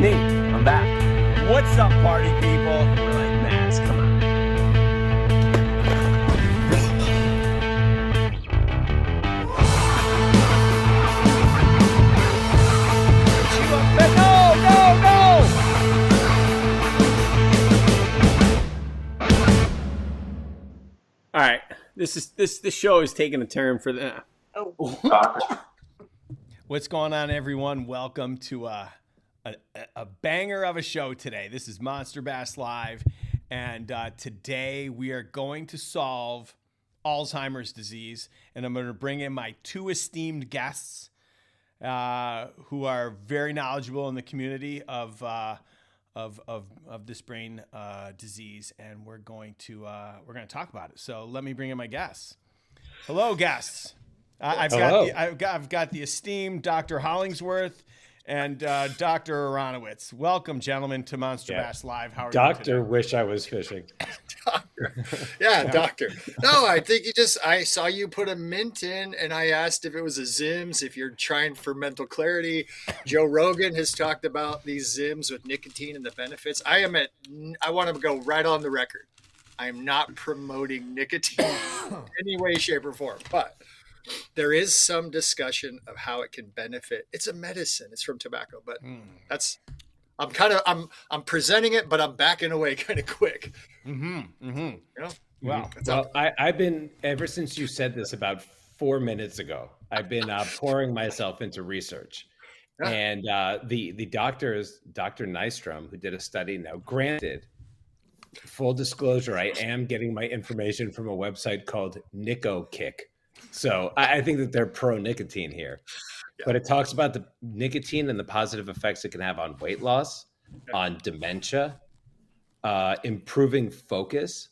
me. I'm back. What's up, party people? We're like, Mads, come on. All right, this show is taking a turn for the. What's going on, everyone? Welcome to a banger of a show today. This is MONSTERBASS Live, and today we are going to solve Alzheimer's disease, and I'm going to bring in my two esteemed guests who are very knowledgeable in the community of this brain disease, and we're going to talk about it. So let me bring in my guests. Hello, guests. I've got the esteemed Dr. Hollingsworth and Dr. Aronowitz. Welcome, gentlemen, to MONSTERBASS Live. How are you today? Wish I was fishing. Doctor. Yeah, doctor. No, I think I saw you put a mint in, and I asked if it was a Zims, if you're trying for mental clarity. Joe Rogan has talked about these Zims with nicotine and the benefits. I want to go right on the record. I am not promoting nicotine in any way, shape, or form, but there is some discussion of how it can benefit. It's a medicine. It's from tobacco, but I'm presenting it, but I'm backing away kind of quick. Wow. Well, I've been, ever since you said this about 4 minutes ago, I've been pouring myself into research. Yeah. And the doctor is Dr. Nystrom, who did a study. Now, granted, full disclosure, I am getting my information from a website called NicoKick. So I think that they're pro-nicotine here. Yeah. But it talks about the nicotine and the positive effects it can have on weight loss, on dementia, improving focus.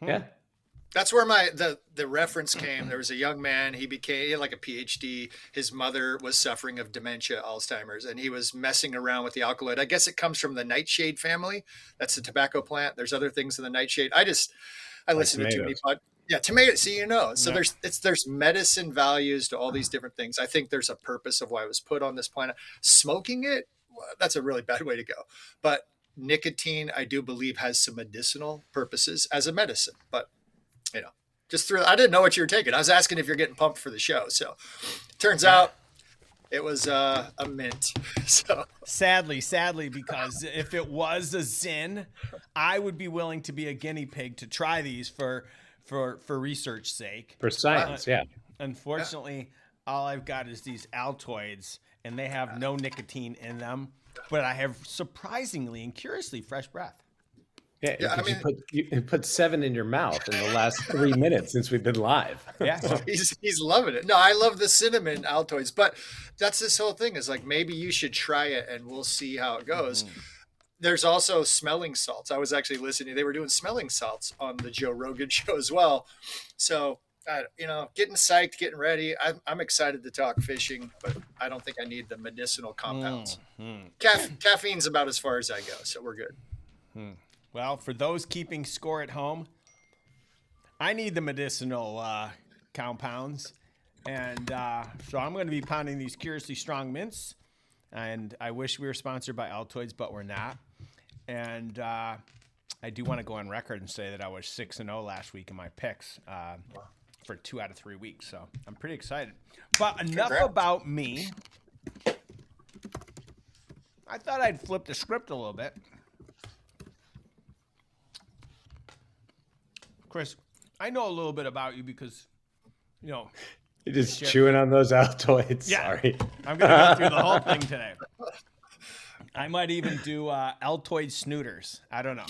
Yeah. That's where the reference came. There was a young man, he had like a PhD. His mother was suffering of dementia, Alzheimer's, and he was messing around with the alkaloid. I guess it comes from the nightshade family. That's the tobacco plant. There's other things in the nightshade. I listen to too many podcasts. Yeah, tomatoes. So So there's medicine values to all these different things. I think there's a purpose of why it was put on this planet. Smoking it, that's a really bad way to go. But nicotine, I do believe, has some medicinal purposes as a medicine. But I didn't know what you were taking. I was asking if you're getting pumped for the show. So turns out it was a mint. So sadly, because if it was a Zin, I would be willing to be a guinea pig to try these for research sake. For science, yeah. Unfortunately, all I've got is these Altoids, and they have no nicotine in them, but I have surprisingly and curiously fresh breath. Yeah, you put 7 in your mouth in the last 3 minutes since we've been live. Yeah, he's loving it. No, I love the cinnamon Altoids, but that's this whole thing is like maybe you should try it and we'll see how it goes. There's also smelling salts. I was actually listening. They were doing smelling salts on the Joe Rogan show as well. So, getting psyched, getting ready. I'm excited to talk fishing, but I don't think I need the medicinal compounds. Caffeine's about as far as I go, so we're good. Well, for those keeping score at home, I need the medicinal compounds. And so I'm going to be pounding these curiously strong mints. And I wish we were sponsored by Altoids, but we're not. And I do want to go on record and say that I was 6-0 last week in my picks for 2 out of 3 weeks. So I'm pretty excited. But enough about me. I thought I'd flip the script a little bit. Chris, I know a little bit about you because, You're just chewing on those Altoids. Yeah. Sorry. I'm going to go through the whole thing today. I might even do Altoid snooters. I don't know.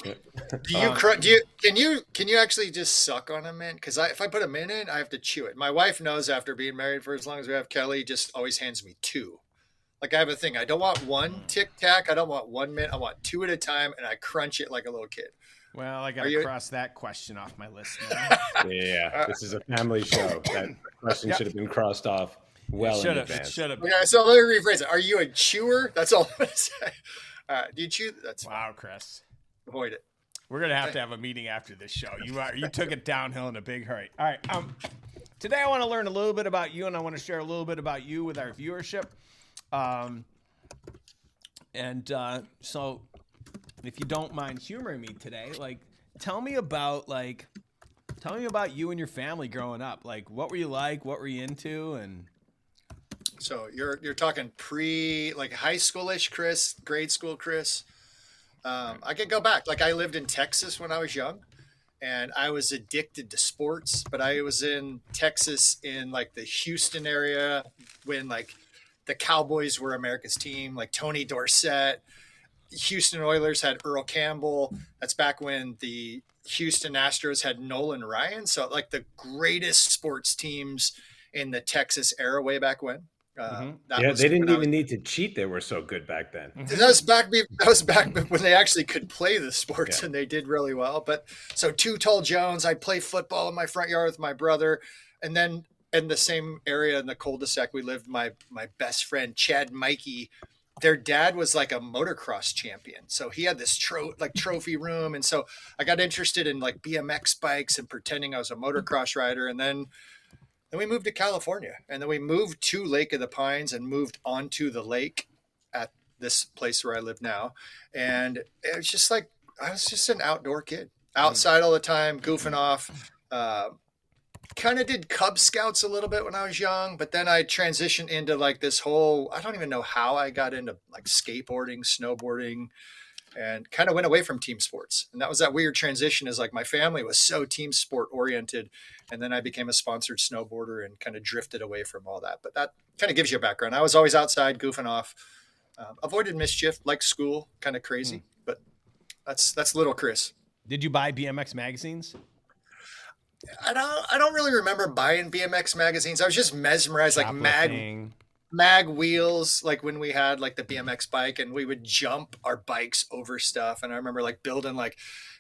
Can you actually just suck on a mint? Because if I put a mint in, I have to chew it. My wife knows after being married for as long as we have, Kelly just always hands me 2. Like I have a thing. I don't want one Tic Tac. I don't want one mint. I want 2 at a time, and I crunch it like a little kid. Well, I got to cross that question off my list now. Yeah, this is a family show. That question should have been crossed off well in advance. Should have. Okay, so let me rephrase it. Are you a chewer? That's all I'm going to say. Do you chew? That's wow, Chris. Avoid it. We're going to have a meeting after this show. You took it downhill in a big hurry. All right. Today I want to learn a little bit about you, and I want to share a little bit about you with our viewership. And so, if you don't mind humoring me today, like, tell me about you and your family growing up. Like, what were you like? What were you into? And So you're talking like high schoolish, Chris, grade school, Chris. I could go back. Like I lived in Texas when I was young, and I was addicted to sports. But I was in Texas in like the Houston area when like the Cowboys were America's team, like Tony Dorsett. Houston Oilers had Earl Campbell. That's back when the Houston Astros had Nolan Ryan. So like the greatest sports teams in the Texas era way back when. They didn't even need to cheat. They were so good back then. That was back when they actually could play the sports, and they did really well. But so Too Tall Jones, I'd play football in my front yard with my brother. And then in the same area in the cul-de-sac we lived, my best friend, Chad Mikey, their dad was like a motocross champion. So he had this trophy room. And so I got interested in like BMX bikes and pretending I was a motocross rider. And then we moved to California, and then we moved to Lake of the Pines and moved onto the lake at this place where I live now. And it was just like, I was just an outdoor kid, outside all the time, goofing off. Kind of did Cub Scouts a little bit when I was young, but then I transitioned into like this whole, I don't even know how I got into like skateboarding, snowboarding, and kind of went away from team sports. And that was that weird transition, is like my family was so team sport oriented. And then I became a sponsored snowboarder and kind of drifted away from all that. But that kind of gives you a background. I was always outside goofing off, avoided mischief, like school, kind of crazy, but that's little Chris. Did you buy BMX magazines? I don't really remember buying BMX magazines. I was just mesmerized, like mag wheels, like when we had like the BMX bike and we would jump our bikes over stuff. And I remember like building like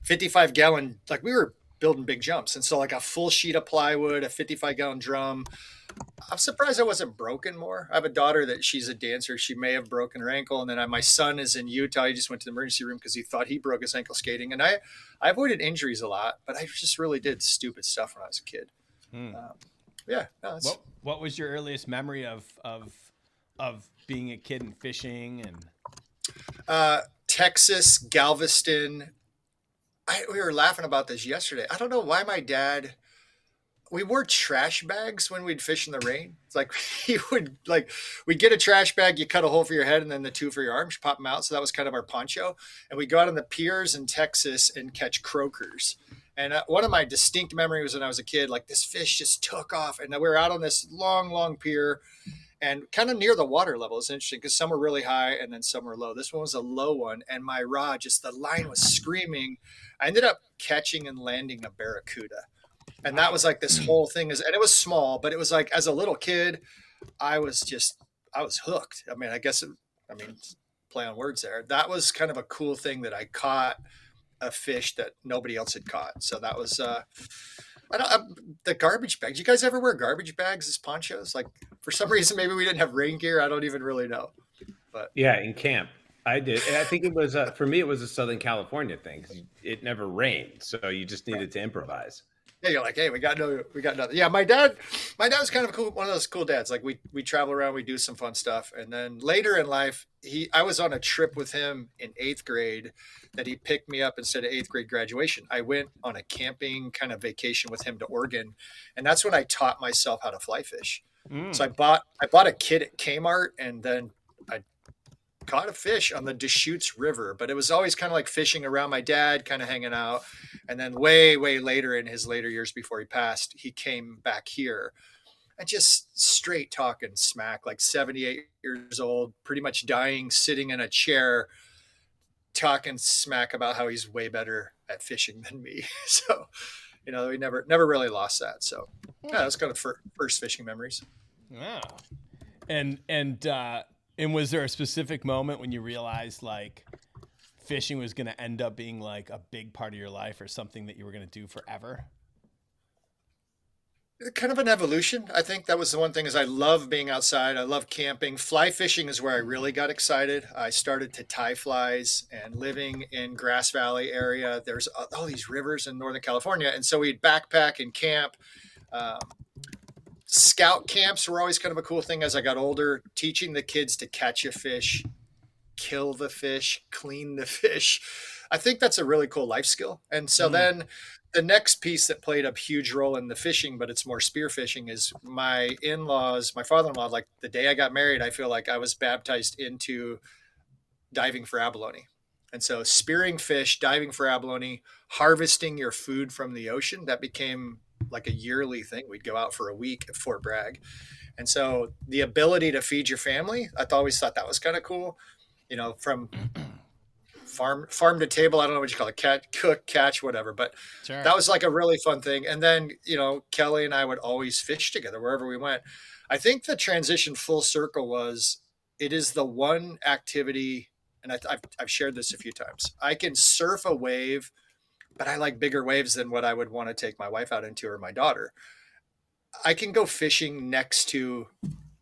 55-gallon, like we were building big jumps. And so like a full sheet of plywood, a 55-gallon drum. I'm surprised I wasn't broken more. I have a daughter that she's a dancer. She may have broken her ankle. And then my son is in Utah. He just went to the emergency room because he thought he broke his ankle skating. And I avoided injuries a lot, but I just really did stupid stuff when I was a kid. What was your earliest memory of being a kid and fishing? And Texas, Galveston. We were laughing about this yesterday. I don't know why my dad, we wore trash bags when we'd fish in the rain. It's like we'd get a trash bag, you cut a hole for your head and then the two for your arms, pop them out. So that was kind of our poncho. And we go out on the piers in Texas and catch croakers. And one of my distinct memories when I was a kid, like this fish just took off, and we were out on this long, long pier and kind of near the water level. It's interesting because some were really high and then some were low. This one was a low one. And my rod, just the line was screaming. I ended up catching and landing a barracuda. And that was like this whole thing and it was small, but it was like, as a little kid, I was hooked. I mean, play on words there. That was kind of a cool thing that I caught a fish that nobody else had caught. So that was, the garbage bags. You guys ever wear garbage bags as ponchos? Like for some reason, maybe we didn't have rain gear. I don't even really know, but yeah, in camp. I did. And I think it was, for me, it was a Southern California thing. It never rained. So you just needed to improvise. Yeah, you're like, hey, we got nothing. Yeah, my dad was kind of one of those cool dads. Like we travel around, we do some fun stuff. And then later in life, I was on a trip with him in 8th grade that he picked me up instead of 8th grade graduation. I went on a camping kind of vacation with him to Oregon. And that's when I taught myself how to fly fish. So I bought a kit at Kmart, and then I caught a fish on the Deschutes River, but it was always kind of like fishing around my dad, kind of hanging out. And then way, way later, in his later years before he passed, he came back here and just straight talking smack, like 78 years old, pretty much dying, sitting in a chair, talking smack about how he's way better at fishing than me. So, we never really lost that. So yeah, that's kind of first fishing memories. Wow. And was there a specific moment when you realized like fishing was going to end up being like a big part of your life, or something that you were going to do forever? Kind of an evolution. I think that was the one thing, is I love being outside. I love camping. Fly fishing is where I really got excited. I started to tie flies, and living in Grass Valley area, there's all these rivers in Northern California. And so we'd backpack and camp. Scout camps were always kind of a cool thing as I got older, teaching the kids to catch a fish kill the fish, clean the fish. I think that's a really cool life skill. And so then the next piece that played a huge role in the fishing, but it's more spear fishing, is my in-laws, my father-in-law, like the day I got married, I feel like I was baptized into diving for abalone. And so spearing fish, diving for abalone, harvesting your food from the ocean, that became like a yearly thing. We'd go out for a week at Fort Bragg. And so the ability to feed your family, I always thought that was kind of cool, from farm to table. I don't know what you call it, cook, catch, whatever. But Sure. That was like a really fun thing. And then, Kelly and I would always fish together wherever we went. I think the transition full circle was, it is the one activity, and I've shared this a few times. I can surf a wave, but I like bigger waves than what I would want to take my wife out into, or my daughter. I can go fishing next to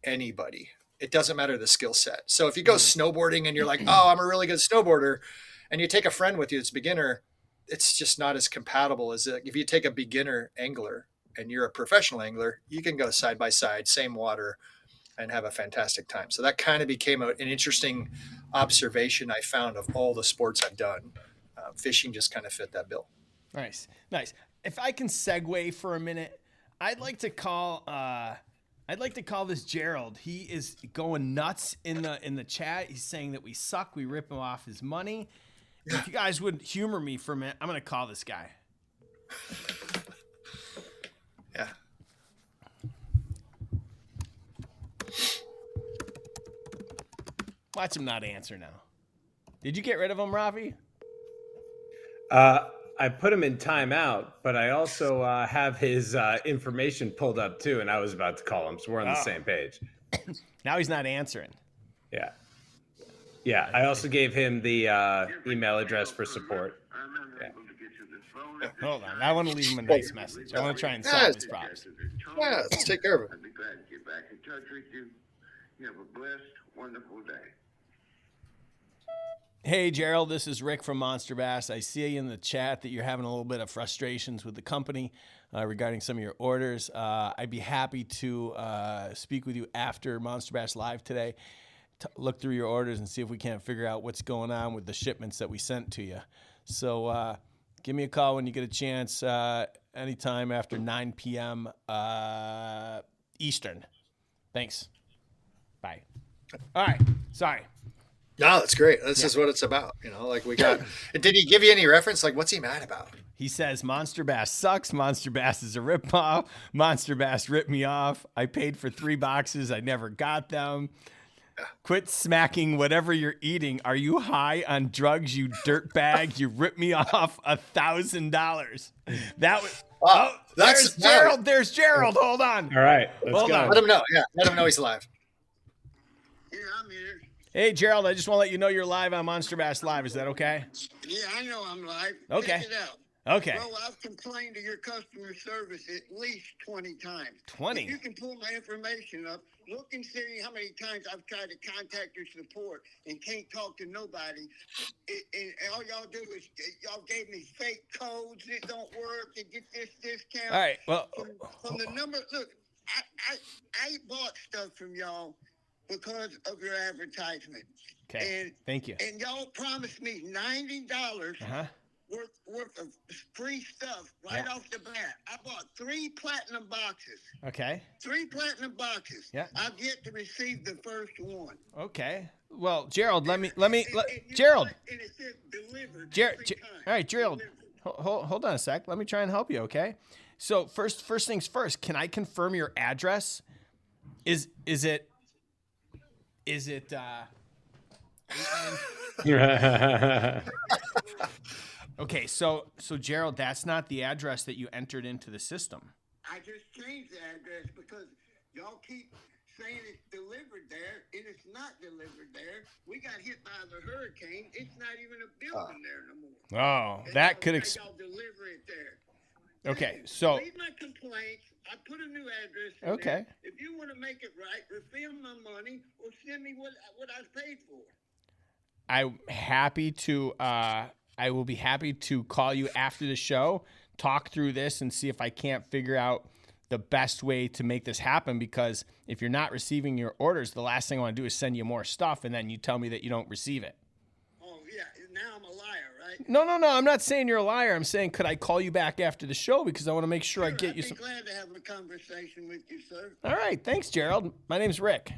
anybody. It doesn't matter the skill set. So if you go snowboarding and you're like, oh, I'm a really good snowboarder, and you take a friend with you, it's beginner, it's just not as compatible as if you take a beginner angler and you're a professional angler, you can go side by side, same water, and have a fantastic time. So that kind of became an interesting observation I found of all the sports I've done. Fishing just kind of fit that bill. Nice. If I can segue for a minute, I'd like to call this Gerald. He is going nuts in the chat. He's saying that we suck. We rip him off his money. Yeah. If you guys would humor me for a minute, I'm going to call this guy. Yeah. Watch him not answer now. Did you get rid of him, Rafi? I put him in timeout, but I also have his information pulled up too, and I was about to call him, so we're on the same page. Now he's not answering. Yeah. I also gave him the email address for support. Yeah. Hold on. I want to leave him a nice message. I want to try and solve his problems. Yeah, let's take care of it. I'd be glad to get back in touch with you. You have a blessed, wonderful day. Hey, Gerald, this is Rick from Monster Bass. I see in the chat that you're having a little bit of frustrations with the company regarding some of your orders. I'd be happy to speak with you after Monster Bass Live today, look through your orders and see if we can't figure out what's going on with the shipments that we sent to you. So give me a call when you get a chance, anytime after 9 p.m. Eastern. Thanks. Bye. All right. Sorry. No, that's great. This is what it's about. Like we got. Did he give you any reference? Like, what's he mad about? He says Monster Bass sucks. Monster Bass is a ripoff. Monster Bass ripped me off. I paid for 3 boxes. I never got them. Quit smacking whatever you're eating. Are you high on drugs, you dirtbag? You ripped me off $1,000. That was. Oh, there's Gerald. There's Gerald. Hold on. All right. Let's go. Let him know. Yeah, let him know he's alive. Yeah, I'm here. Hey, Gerald, I just want to let you know you're live on Monster Bass Live. Is that okay? Yeah, I know I'm live. Okay. Check it out. Okay. Well, I've complained to your customer service at least 20 times. 20? If you can pull my information up, look and see how many times I've tried to contact your support and can't talk to nobody. And all y'all do is y'all gave me fake codes that don't work to get this discount. All right. Well, from the number, look, I bought stuff from y'all because of your advertisement. Okay. And, thank you. And y'all promised me $90 worth of free stuff right off the bat. I bought 3 platinum boxes. Okay. 3 platinum boxes. Yeah. I've yet to receive the first one. Okay. Well, Gerald, Gerald. And it says delivered. All right, Gerald. Hold on a sec. Let me try and help you. Okay. So first things first. Can I confirm your address? Is it? Okay, so Gerald, that's not the address that you entered into the system. I just changed the address because y'all keep saying it's delivered there, and it's not delivered there. We got hit by the hurricane. It's not even a building there no more. Oh, that could y'all deliver it there. Okay, so leave my complaints. I put a new address in there. If you want to make it right, refund my money or send me what I paid for. I'm happy to. I will be happy to call you after the show, talk through this, and see if I can't figure out the best way to make this happen, because if you're not receiving your orders, the last thing I want to do is send you more stuff and then you tell me that you don't receive it. Oh, yeah. Now I'm a liar, right? No. I'm not saying you're a liar. I'm saying, could I call you back after the show, because I want to make sure I get you some. I'd be glad to have a conversation with you, sir. All right. Thanks, Gerald. My name's Rick.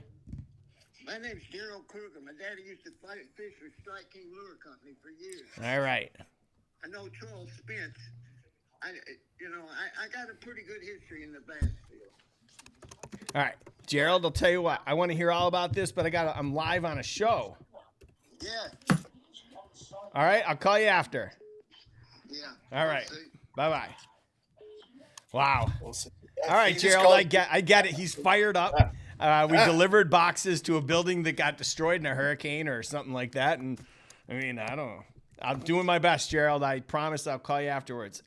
My name's Gerald Kruger. My daddy used to fish for Strike King Lure Company for years. All right. I know Charles Spence. I got a pretty good history in the bass field. All right, Gerald, I'll tell you what. I want to hear all about this, but I'm live on a show. Yeah. All right, I'll call you after. Yeah. All right. Bye-bye. Wow. We'll see. All right, Gerald, I get it. He's fired up. We delivered boxes to a building that got destroyed in a hurricane or something like that. And I mean, I don't know. I'm doing my best, Gerald. I promise I'll call you afterwards.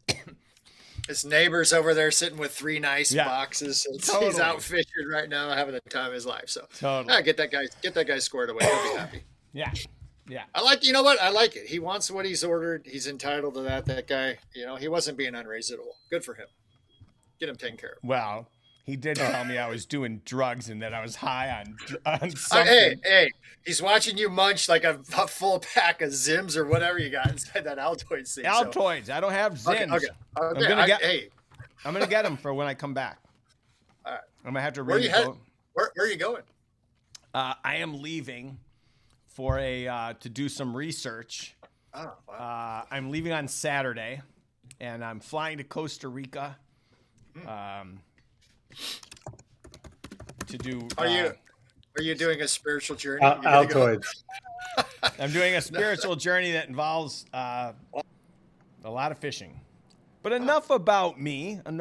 His neighbor's over there sitting with 3 nice boxes. Totally. He's out fishing right now, having the time of his life. So totally. get that guy squared away. He'll be happy. Yeah. I like, you know what? I like it. He wants what he's ordered. He's entitled to that. That guy, he wasn't being unreasonable. Good for him. Get him taken care of. Well, he did tell me I was doing drugs and that I was high on something. Hey, he's watching you munch like a full pack of Zims or whatever you got inside that Altoids thing. Altoids. I don't have Zims. Okay. I'm gonna get them for when I come back. All right. I'm gonna have to. Where are you going? I am leaving for to do some research. Oh, wow. I'm leaving on Saturday, and I'm flying to Costa Rica. To do. Are you doing a spiritual journey? Altoids. I'm doing a spiritual journey that involves a lot of fishing. But enough about me. All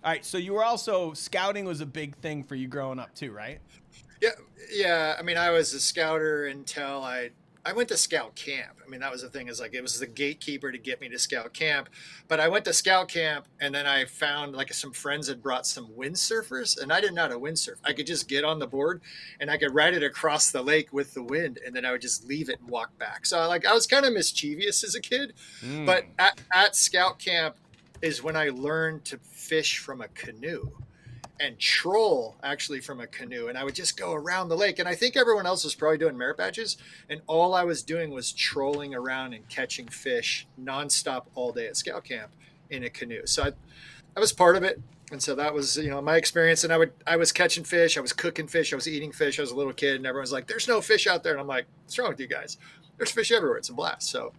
right, so you were also, scouting was a big thing for you growing up too, right? Yeah. I mean, I was a scouter until I went to scout camp. I mean, that was the thing, is like, it was the gatekeeper to get me to scout camp. But I went to scout camp, and then I found like some friends had brought some windsurfers, and I didn't know how to windsurf. I could just get on the board and I could ride it across the lake with the wind, and then I would just leave it and walk back. So I was kind of mischievous as a kid, but at scout camp is when I learned to fish from a canoe and troll actually from a canoe. And I would just go around the lake. And I think everyone else was probably doing merit badges. And all I was doing was trolling around and catching fish nonstop all day at scout camp in a canoe. So I was part of it. And so that was, my experience. And I was catching fish. I was cooking fish. I was eating fish. I was a little kid, and everyone's like, there's no fish out there. And I'm like, what's wrong with you guys? There's fish everywhere. It's a blast. So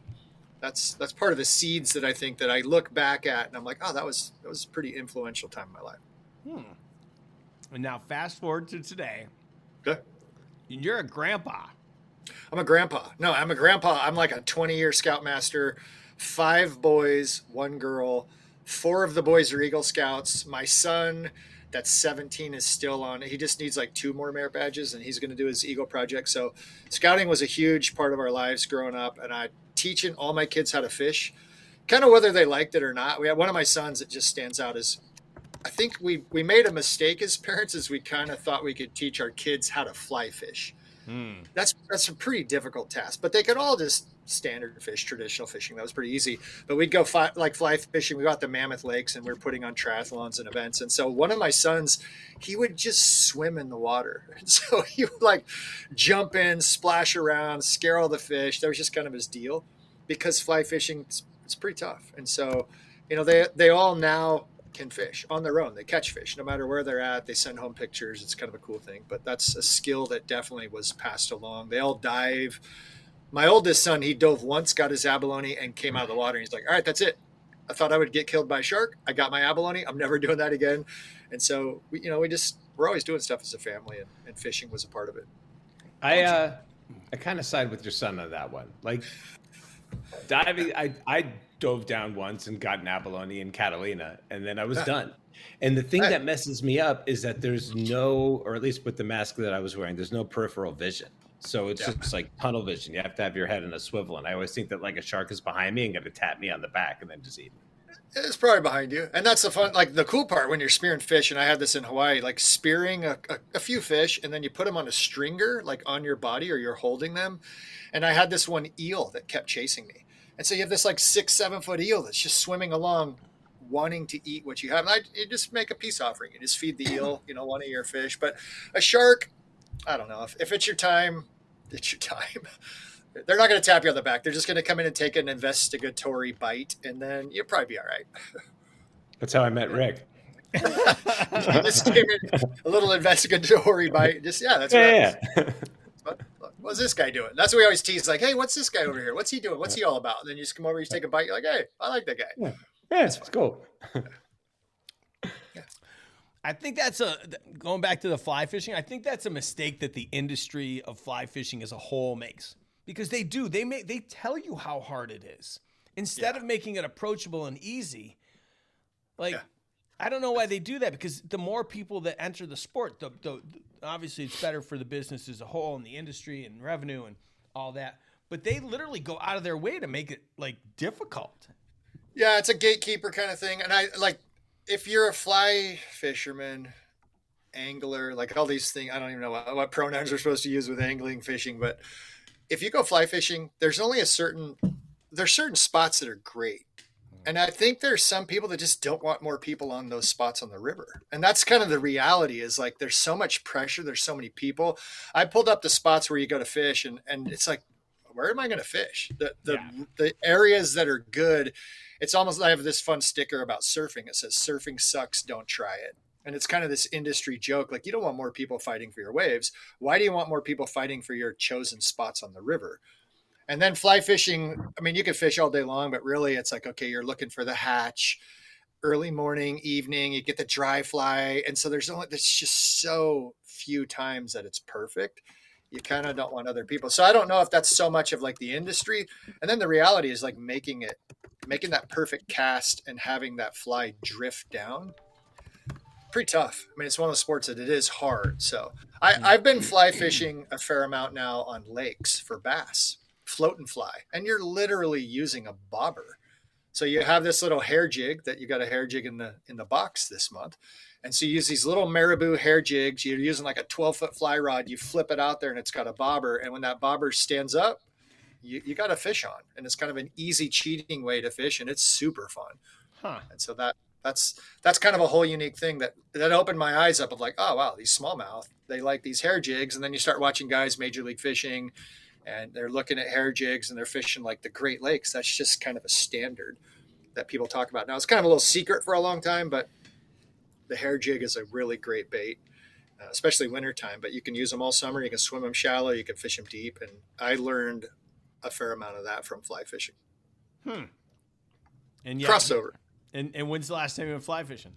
that's part of the seeds that I think that I look back at, and I'm like, oh, that was a pretty influential time in my life. And now fast forward to today. Okay. You're a grandpa. I'm a grandpa. No, I'm a grandpa. I'm like a 20-year scoutmaster, 5 boys, 1 girl. 4 of the boys are Eagle Scouts. My son, that's 17, is still on. He just needs like 2 more merit badges, and he's going to do his Eagle project. So scouting was a huge part of our lives growing up, and I teaching all my kids how to fish, kind of whether they liked it or not. We had one of my sons that just stands out as, I think we made a mistake as parents, as we kind of thought we could teach our kids how to fly fish. That's a pretty difficult task, but they could all just standard fish, traditional fishing. That was pretty easy. But we'd go fly fishing. We got the Mammoth Lakes, and we're putting on triathlons and events. And so one of my sons, he would just swim in the water. And so he would like jump in, splash around, scare all the fish. That was just kind of his deal, because fly fishing, it's pretty tough. And so, they all now can fish on their own. They catch fish no matter where they're at. They send home pictures. It's kind of a cool thing, but that's a skill that definitely was passed along. They all dive. My oldest son, he dove once, got his abalone, and came out of the water. And he's like, all right, that's it. I thought I would get killed by a shark. I got my abalone. I'm never doing that again. And so we're always doing stuff as a family, and fishing was a part of it. I kind of side with your son on that one. Like diving, I dove down once and got an abalone in Catalina, and then I was done. And the thing that messes me up is that there's no, or at least with the mask that I was wearing, there's no peripheral vision. So it's just like tunnel vision. You have to have your head in a swivel. And I always think that like a shark is behind me and going to tap me on the back and then just eat me. It's probably behind you. And that's the fun, like the cool part when you're spearing fish. And I had this in Hawaii, like spearing a few fish, and then you put them on a stringer, like on your body, or you're holding them. And I had this one eel that kept chasing me. And so you have this like 6-7 foot eel that's just swimming along wanting to eat what you have. And you just make a peace offering. You just feed the eel, one of your fish. But a shark, I don't know. If it's your time, it's your time. They're not going to tap you on the back. They're just going to come in and take an investigatory bite, and then you'll probably be all right. That's how I met Rick. Just came in, a little investigatory bite. That's what what's this guy doing? That's what we always tease, like, hey, what's this guy over here? What's he doing? What's he all about? And then you just come over, you take a bite, you're like, hey, I like that guy. Yeah, it's cool. I think going back to the fly fishing, I think that's a mistake that the industry of fly fishing as a whole makes, because they tell you how hard it is instead of making it approachable and easy. I don't know why they do that, because the more people that enter the sport, the obviously it's better for the business as a whole and the industry and revenue and all that. But they literally go out of their way to make it difficult. Yeah, it's a gatekeeper kind of thing. And if you're a fly fisherman, angler, all these things, I don't even know what pronouns we're supposed to use with angling, fishing, but if you go fly fishing, there's certain spots that are great. And I think there's some people that just don't want more people on those spots on the river. And that's kind of the reality, is there's so much pressure. There's so many people. I pulled up the spots where you go to fish, and it's like, where am I going to fish? The areas that are good. It's almost, I have this fun sticker about surfing. It says, surfing sucks, don't try it. And it's kind of this industry joke. You don't want more people fighting for your waves. Why do you want more people fighting for your chosen spots on the river? And then fly fishing, I mean, you can fish all day long, but really it's okay, you're looking for the hatch, early morning, evening, you get the dry fly. And so there's just so few times that it's perfect. You kind of don't want other people. So I don't know if that's so much of the industry. And then the reality is making that perfect cast and having that fly drift down. Pretty tough. I mean, it's one of the sports that it is hard. So I've been fly fishing a fair amount now on lakes for bass. Float and fly, and you're literally using a bobber. So you have this little hair jig that you got a hair jig in the box this month, and so you use these little marabou hair jigs. You're using a 12-foot fly rod. You flip it out there, and it's got a bobber. And when that bobber stands up, you got a fish on, and it's kind of an easy cheating way to fish, and it's super fun. And so that's kind of a whole unique thing that opened my eyes up of oh wow, these smallmouth, they like these hair jigs, and then you start watching guys Major League Fishing. And they're looking at hair jigs and they're fishing the Great Lakes. That's just kind of a standard that people talk about now. It's kind of a little secret for a long time, but the hair jig is a really great bait, especially wintertime. But you can use them all summer. You can swim them shallow. You can fish them deep. And I learned a fair amount of that from fly fishing. And crossover. And when's the last time you went fly fishing?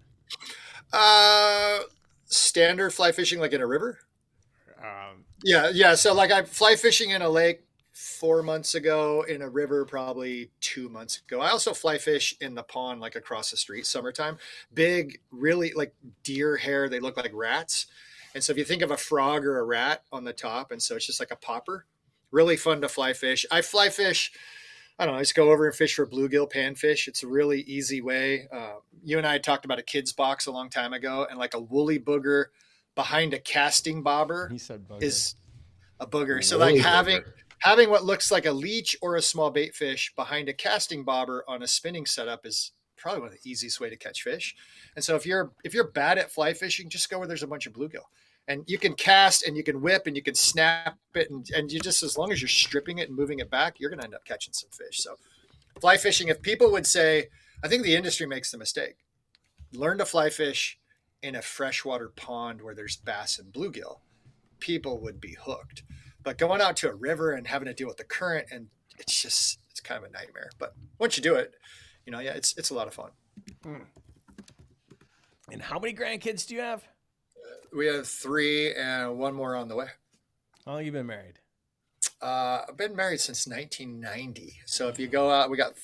Standard fly fishing, in a river. Yeah. So I'm fly fishing in a lake 4 months ago, in a river probably 2 months ago. I also fly fish in the pond, across the street, summertime. Big, really deer hair. They look like rats. And so if you think of a frog or a rat on the top, and so it's just like a popper, really fun to fly fish. I fly fish, I don't know, I just go over and fish for bluegill, panfish. It's a really easy way. You and I had talked about a kid's box a long time ago, and a woolly booger behind a casting bobber is a booger. So having what looks like a leech or a small bait fish behind a casting bobber on a spinning setup is probably one of the easiest way to catch fish. And so if you're bad at fly fishing, just go where there's a bunch of bluegill, and you can cast and you can whip and you can snap it. And you just, as long as you're stripping it and moving it back, you're going to end up catching some fish. So fly fishing, if people would say, I think the industry makes the mistake, learn to fly fish in a freshwater pond where there's bass and bluegill, people would be hooked. But going out to a river and having to deal with the current, and it's kind of a nightmare. But once you do it, it's a lot of fun. And how many grandkids do you have? We have 3 and 1 more on the way. How long have you been married? I've been married since 1990. So if you go out, we got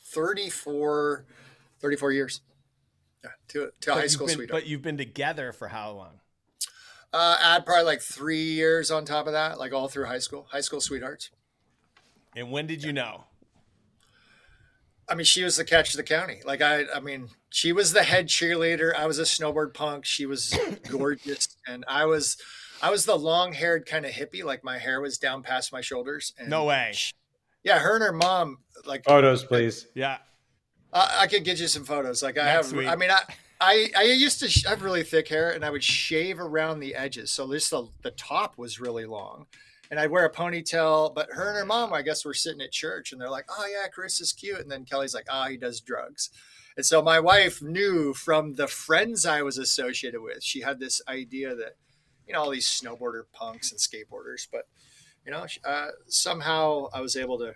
34 years. Yeah, to high school sweetheart. But you've been together for how long? Add probably 3 years on top of that, all through high school sweethearts. And when did you know? I mean, she was the catch of the county. She was the head cheerleader. I was a snowboard punk. She was gorgeous. And I was the long-haired kind of hippie. My hair was down past my shoulders. And no way. Yeah, her and her mom. Photos, please. Yeah. I could get you some photos. Like Next week. I mean, I used to have really thick hair, and I would shave around the edges. So this the top was really long, and I'd wear a ponytail. But her and her mom, I guess, were sitting at church, and they're like, "Oh yeah, Chris is cute." And then Kelly's like, "Oh, he does drugs." And so my wife knew from the friends I was associated with, she had this idea that, all these snowboarder punks and skateboarders, but somehow I was able to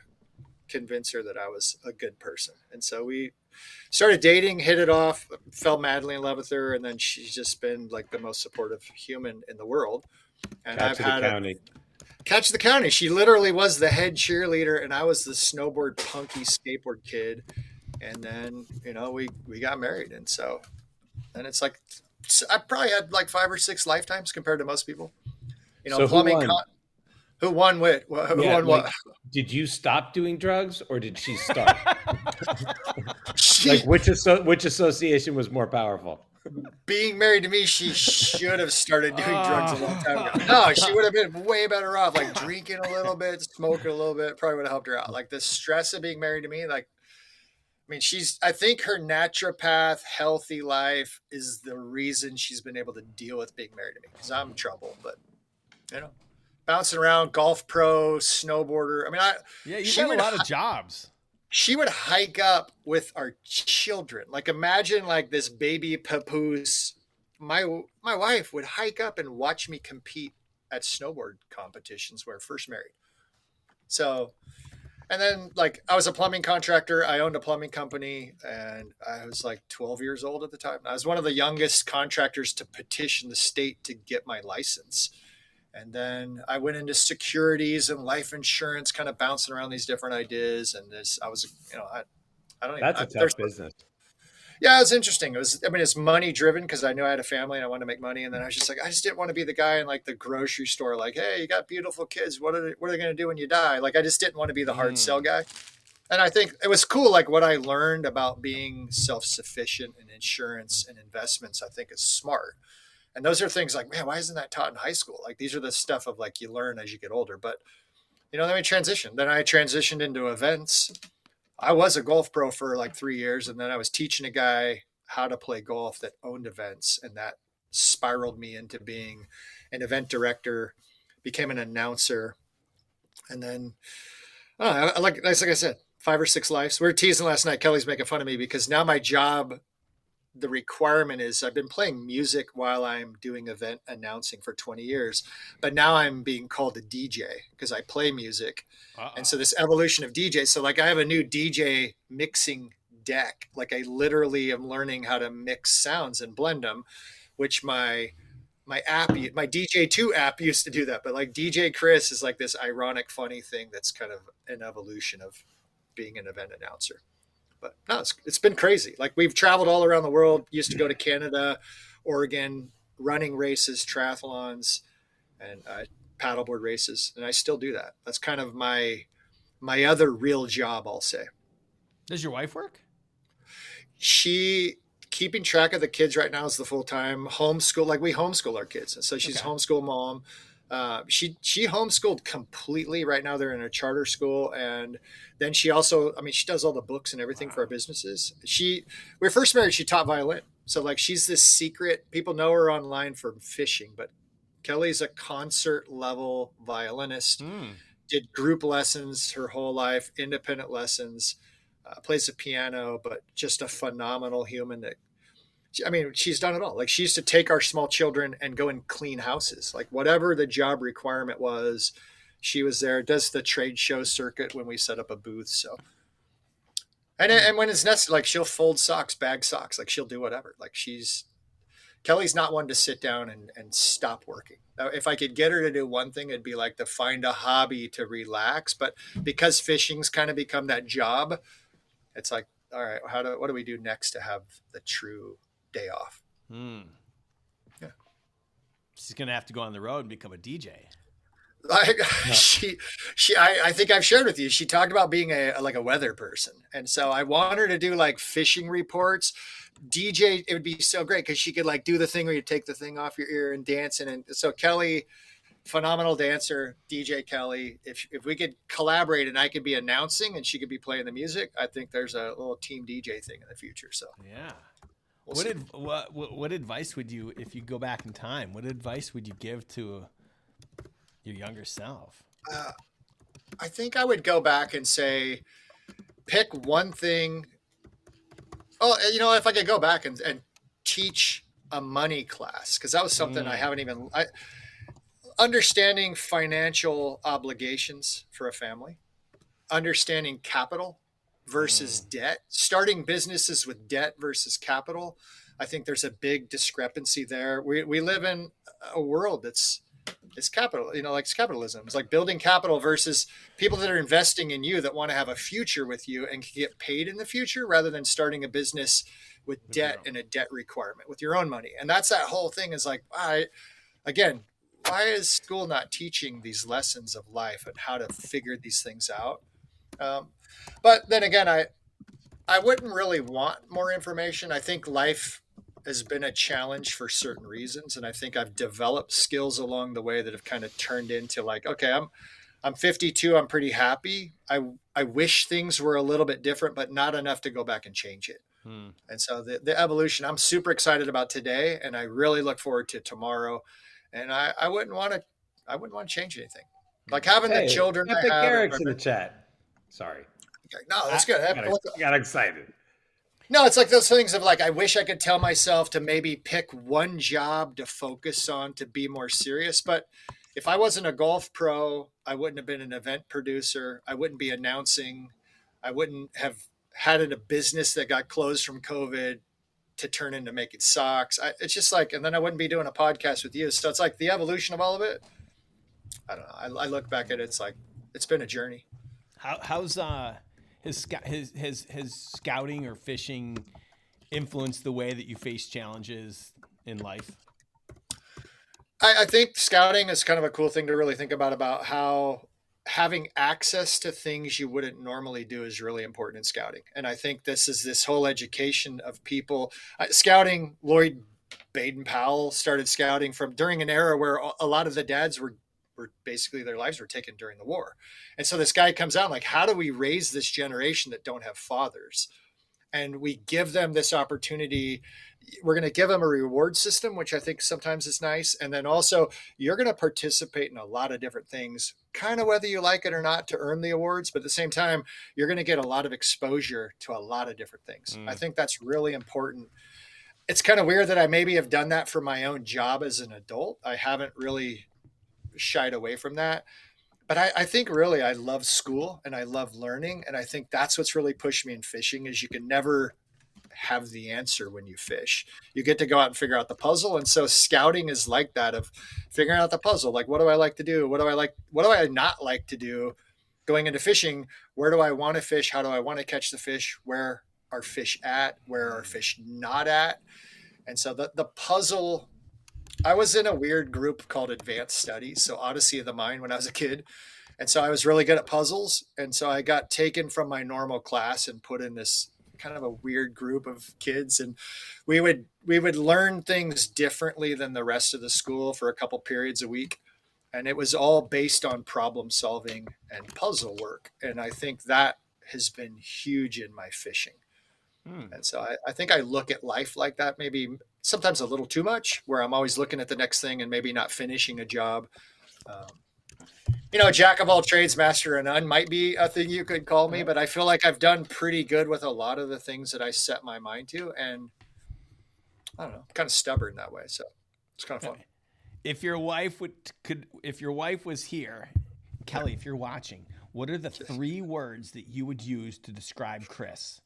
convince her that I was a good person. And so we started dating, hit it off, fell madly in love with her. And then she's just been like the most supportive human in the world. And Catch the county. She literally was the head cheerleader, and I was the snowboard punky skateboard kid. And then, we got married. And so then it's like, I probably had like 5 or 6 lifetimes compared to most people. So plumbing. Who won what? What? Did you stop doing drugs, or did she start? Which association was more powerful? Being married to me, she should have started doing drugs a long time ago. No, she would have been way better off, like drinking a little bit, smoking a little bit, probably would have helped her out. Like the stress of being married to me, I think her naturopath healthy life is the reason she's been able to deal with being married to me, because I'm in trouble, but bouncing around, golf pro, snowboarder. You've got a lot of jobs. She would hike up with our children. Like imagine like this baby papoose. My wife would hike up and watch me compete at snowboard competitions where I first married. So, and then like I was a plumbing contractor. I owned a plumbing company, and I was like 12 years old at the time. I was one of the youngest contractors to petition the state to get my license. And then I went into securities and life insurance, kind of bouncing around these different ideas. And I was, I don't even. That's a tough business. Yeah, it was interesting. It's money driven because I knew I had a family and I wanted to make money. And then I was just like, I just didn't want to be the guy in like the grocery store, like, hey, you got beautiful kids. What are they going to do when you die? Like, I just didn't want to be the hard sell guy. And I think it was cool. Like what I learned about being self-sufficient in insurance and investments, I think is smart. And those are things like, man, why isn't that taught in high school? Like these are the stuff of like you learn as you get older. But, then we transitioned. Then I transitioned into events. I was a golf pro for like 3 years. And then I was teaching a guy how to play golf that owned events. And that spiraled me into being an event director, became an announcer. And then, like I said, 5 or 6 lives. We were teasing last night. Kelly's making fun of me because now my job, the requirement is I've been playing music while I'm doing event announcing for 20 years, but now I'm being called a DJ because I play music. And so this evolution of DJ. So like I have a new DJ mixing deck. Like I literally am learning how to mix sounds and blend them, which my app, my DJ2 app used to do that. But like DJ Chris is like this ironic, funny thing that's kind of an evolution of being an event announcer. But no, it's been crazy. Like we've traveled all around the world, used to go to Canada, Oregon, running races, triathlons, and paddleboard races. And I still do that. That's kind of my other real job, I'll say. Does your wife work? She keeping track of the kids right now is the full-time homeschool. Like we homeschool our kids. And so she's homeschool mom. She homeschooled completely. Right now they're in a charter school. And then she also, she does all the books and everything for our businesses. We were first married, she taught violin. So like, she's this secret, people know her online for fishing, but Kelly's a concert level violinist, did group lessons her whole life, independent lessons, plays the piano, but just a phenomenal human that, she's done it all. Like she used to take our small children and go and clean houses, like whatever the job requirement was, she was there, does the trade show circuit when we set up a booth. So, and when it's necessary, like she'll fold socks, bag socks, like she'll do whatever. Like Kelly's not one to sit down and stop working. Now, if I could get her to do one thing, it'd be like to find a hobby to relax. But because fishing's kind of become that job, it's like, all right, what do we do next to have the true day off? Yeah. She's going to have to go on the road and become a DJ. I think I've shared with you, she talked about being a weather person. And so I want her to do like fishing reports. DJ, it would be so great because she could like do the thing where you take the thing off your ear and dance. And so Kelly phenomenal dancer, DJ Kelly. If we could collaborate and I could be announcing and she could be playing the music, I think there's a little team DJ thing in the future. So yeah. What advice would you, if you go back in time, what advice would you give to your younger self? I think I would go back and say, pick one thing. Oh, if I could go back and teach a money class, because that was something I haven't even, understanding financial obligations for a family, understanding capital versus debt, starting businesses with debt versus capital. I think there's a big discrepancy there. We live in a world that's capital, like it's capitalism. It's like building capital versus people that are investing in you that want to have a future with you and can get paid in the future, rather than starting a business with debt and a debt requirement with your own money. And that's that whole thing is like, why is school not teaching these lessons of life and how to figure these things out? But then again, I wouldn't really want more information. I think life has been a challenge for certain reasons. And I think I've developed skills along the way that have kind of turned into like, okay, I'm 52. I'm pretty happy. I wish things were a little bit different, but not enough to go back and change it. And so the evolution, I'm super excited about today, and I really look forward to tomorrow. And I wouldn't want to change anything. Like having the children. Epic Eric's in the chat. Sorry. Okay. No, that's good. I got excited. No, it's like those things of like, I wish I could tell myself to maybe pick one job to focus on to be more serious. But if I wasn't a golf pro, I wouldn't have been an event producer. I wouldn't be announcing. I wouldn't have had a business that got closed from COVID to turn into making socks. It's just like, and then I wouldn't be doing a podcast with you. So it's like the evolution of all of it. I don't know. I look back at it. It's like, it's been a journey. How's his scouting or fishing influenced the way that you face challenges in life? I think scouting is kind of a cool thing to really think about how having access to things you wouldn't normally do is really important in scouting. And I think this whole education of people scouting. Lloyd Baden-Powell started scouting during an era where a lot of the dads were basically their lives were taken during the war. And so this guy comes out like, how do we raise this generation that don't have fathers? And we give them this opportunity. We're going to give them a reward system, which I think sometimes is nice. And then also you're going to participate in a lot of different things, kind of whether you like it or not, to earn the awards. But at the same time, you're going to get a lot of exposure to a lot of different things. I think that's really important. It's kind of weird that I maybe have done that for my own job as an adult. I haven't really shied away from that. But I think really I love school and I love learning. And I think that's what's really pushed me in fishing is you can never have the answer when you fish. You get to go out and figure out the puzzle. And so scouting is like that, of figuring out the puzzle. Like, what do I like to do? What do I not like to do? Going into fishing, where do I want to fish? How do I want to catch the fish? Where are fish at? Where are fish not at? And so the puzzle, I was in a weird group called Advanced Studies, so Odyssey of the Mind, when I was a kid. And so I was really good at puzzles. And so I got taken from my normal class and put in this kind of a weird group of kids. And we would learn things differently than the rest of the school for a couple periods a week. And it was all based on problem solving and puzzle work. And I think that has been huge in my fishing. And so I think I look at life like that, maybe sometimes a little too much, where I'm always looking at the next thing and maybe not finishing a job. Jack of all trades, master of none might be a thing you could call me, but I feel like I've done pretty good with a lot of the things that I set my mind to. And I don't know, I'm kind of stubborn that way. So it's kind of fun. If your wife was here, Kelly, if you're watching, what are the 3 words that you would use to describe Chris?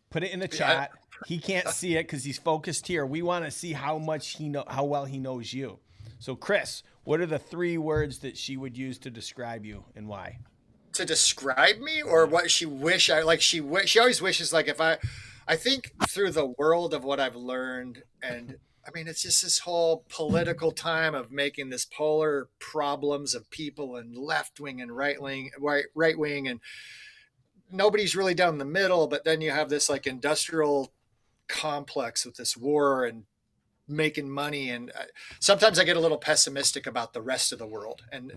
Put it in the chat. He can't see it because he's focused here. We want to see how well he knows you. So, Chris, what are the 3 words that she would use to describe you, and why? To describe me, or what she wish I like? She always wishes, like, if I think through the world of what I've learned, and I mean, it's just this whole political time of making this polar problems of people and left wing and right wing, and nobody's really down the middle. But then you have this like industrial complex with this war and making money. And sometimes I get a little pessimistic about the rest of the world and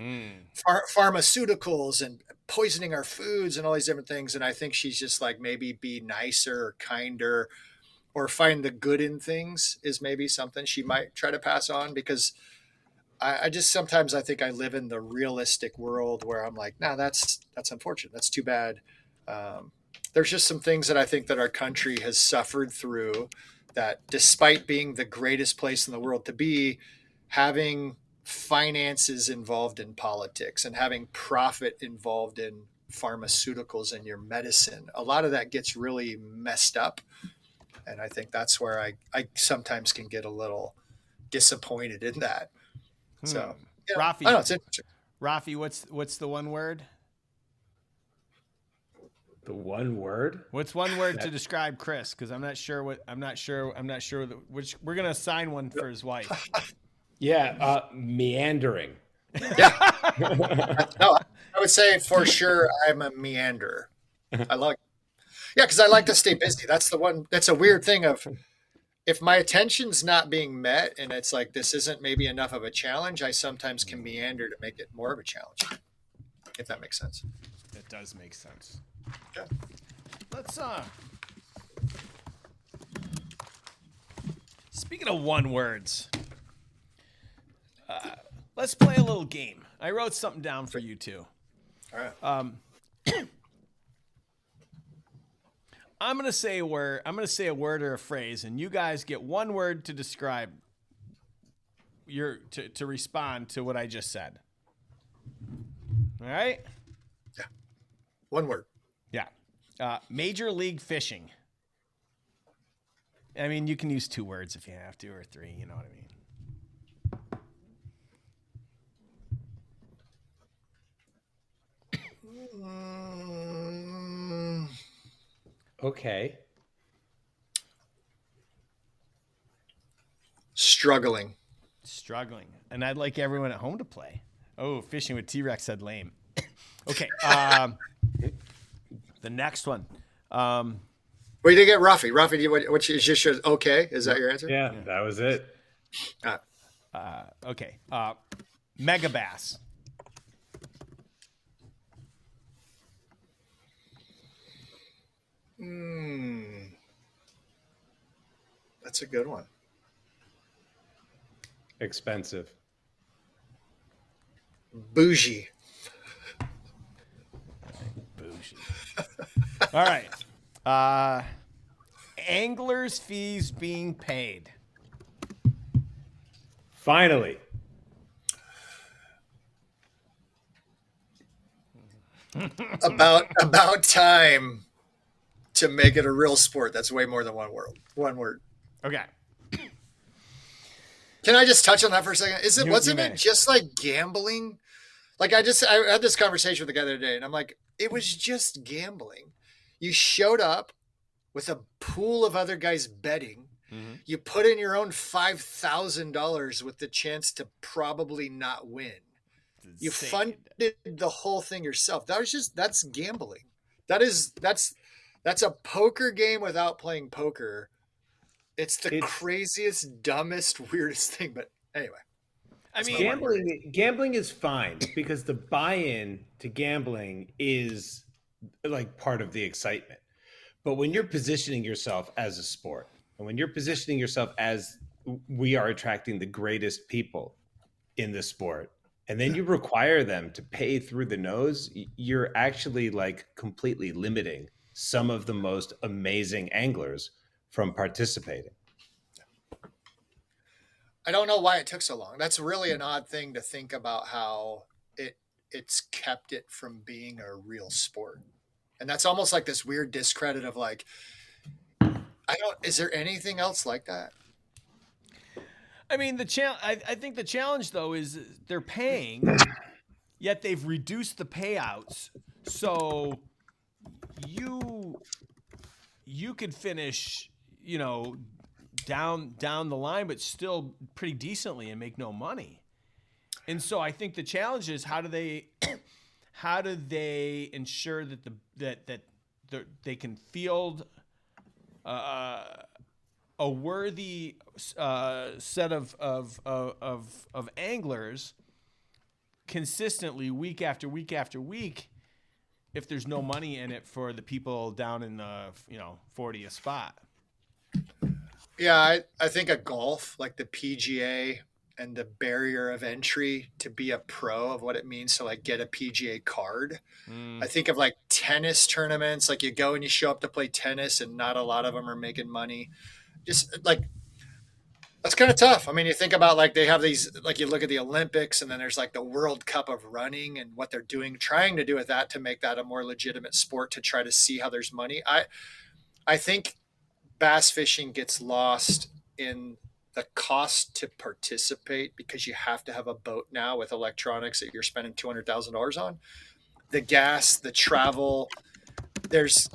pharmaceuticals and poisoning our foods and all these different things. And I think she's just like, maybe be nicer or kinder or find the good in things is maybe something she might try to pass on, because I just, sometimes I think I live in the realistic world where I'm like, nah, that's unfortunate. That's too bad. There's just some things that I think that our country has suffered through, that despite being the greatest place in the world to be, having finances involved in politics and having profit involved in pharmaceuticals and your medicine, a lot of that gets really messed up. And I think that's where I sometimes can get a little disappointed in that. So, Rafi, I know, it's interesting. Rafi, what's the one word? The one word? What's one word to describe Chris? Because I'm not sure which we're gonna assign one for his wife. Yeah, meandering. Yeah. No, I would say for sure I'm a meanderer. I like, yeah, because I like to stay busy. That's the one. That's a weird thing of, if my attention's not being met and it's like, this isn't maybe enough of a challenge, I sometimes can meander to make it more of a challenge, if that makes sense. It does make sense. Yeah. Let's speaking of one words, let's play a little game. I wrote something down for you too. All right. I'm gonna say a word. I'm gonna say a word or a phrase, and you guys get one word to describe to respond to what I just said. All right. Yeah. One word. Yeah. Major League Fishing. I mean, you can use 2 words if you have to, or 3. You know what I mean? Okay. Struggling. And I'd like everyone at home to play. Oh, Fishing with T-Rex said lame. Okay. The next one. Well, you did get Rafi. Rafi, what is just your okay? Is that your answer? Yeah, that was it. Okay. Megabass. That's a good one. Expensive. Bougie. All right. Anglers' fees being paid. Finally. About time to make it a real sport. That's way more than one word. Okay. Can I just touch on that for a second? Wasn't it just like gambling? Like I had this conversation with the guy the other day, and I'm like, it was just gambling. You showed up with a pool of other guys betting. Mm-hmm. You put in your own $5,000 with the chance to probably not win. You funded the whole thing yourself. That's gambling. That's a poker game without playing poker. It's the craziest, dumbest, weirdest thing. But anyway, I mean, gambling is fine because the buy-in to gambling is like part of the excitement. But when you're positioning yourself as a sport, and when you're positioning yourself as we are attracting the greatest people in the sport, and then you require them to pay through the nose, you're actually like completely limiting some of the most amazing anglers from participating. I don't know why it took so long. That's really an odd thing to think about, how it's kept it from being a real sport. And that's almost like this weird discredit of like, is there anything else like that? I mean, I think the challenge though is they're paying, yet they've reduced the payouts. So you could finish, down the line, but still pretty decently and make no money. And so I think the challenge is how do they ensure that they can field a a worthy set of anglers consistently week after week after week if there's no money in it for the people down in the 40th spot. Yeah, I think a golf, like the PGA and the barrier of entry to be a pro of what it means to like get a PGA card. I think of like tennis tournaments, like you go and you show up to play tennis and not a lot of them are making money. Just like, that's kind of tough. I mean, you think about like they have these, like you look at the Olympics and then there's like the World Cup of running and what they're doing, trying to do with that to make that a more legitimate sport to try to see how there's money. I think bass fishing gets lost in the cost to participate because you have to have a boat now with electronics that you're spending $200,000 on. The gas, the travel, it's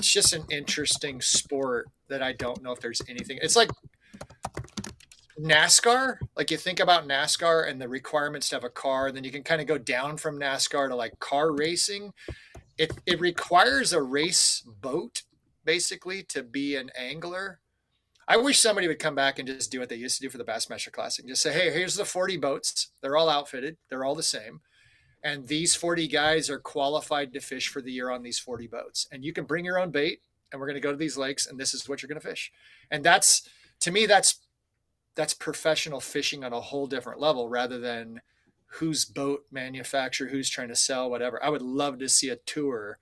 just an interesting sport that I don't know if there's anything. It's like NASCAR. Like you think about NASCAR and the requirements to have a car, and then you can kind of go down from NASCAR to like car racing. It requires a race boat basically to be an angler. I wish somebody would come back and just do what they used to do for the Bassmaster Classic. Just say, hey, here's the 40 boats. They're all outfitted. They're all the same. And these 40 guys are qualified to fish for the year on these 40 boats. And you can bring your own bait and we're going to go to these lakes and this is what you're going to fish. And that's, to me, that's professional fishing on a whole different level rather than whose boat manufacturer, who's trying to sell, whatever. I would love to see a tour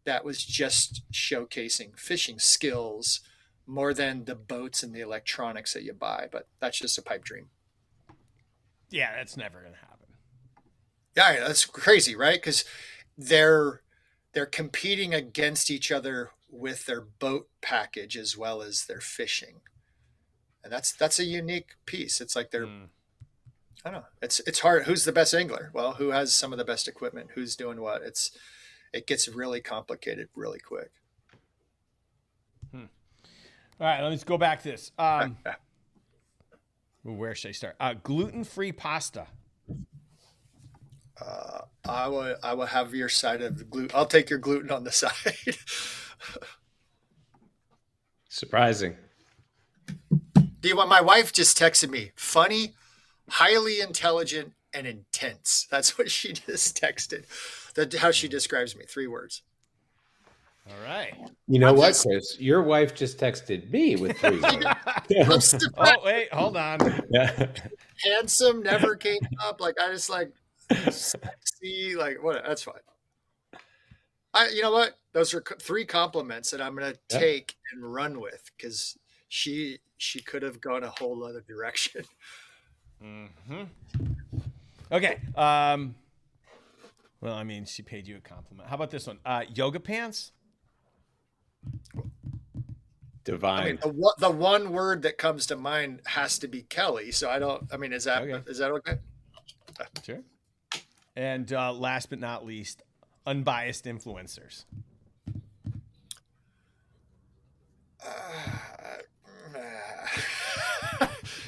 that was just showcasing fishing skills more than the boats and the electronics that you buy. But that's just a pipe dream. Yeah, that's never going to happen. Yeah, that's crazy, right? Because they're competing against each other with their boat package as well as their fishing. And that's a unique piece. It's like they're I don't know. It's hard. Who's the best angler? Well, who has some of the best equipment? Who's doing what? It gets really complicated really quick. All right, let's go back to this. Where should I start? Gluten-free pasta. I will have your side of the gluten. I'll take your gluten on the side. Surprising. Do you want? My wife just texted me. Funny, highly intelligent, and intense. That's what she just texted. That's how she describes me. 3 words. All right. You know what, Chris? Your wife just texted me with 3 words. Oh, wait, hold on. Handsome never came up. Like, I just like sexy. Like, what? That's fine. You know what? Those are 3 compliments that I'm going to take and run with because she could have gone a whole other direction. Mm-hmm. Okay. Well, I mean, she paid you a compliment. How about this one? Yoga pants? Divine. I mean, the one word that comes to mind has to be Kelly. So is that okay? Sure. And last but not least, unbiased influencers.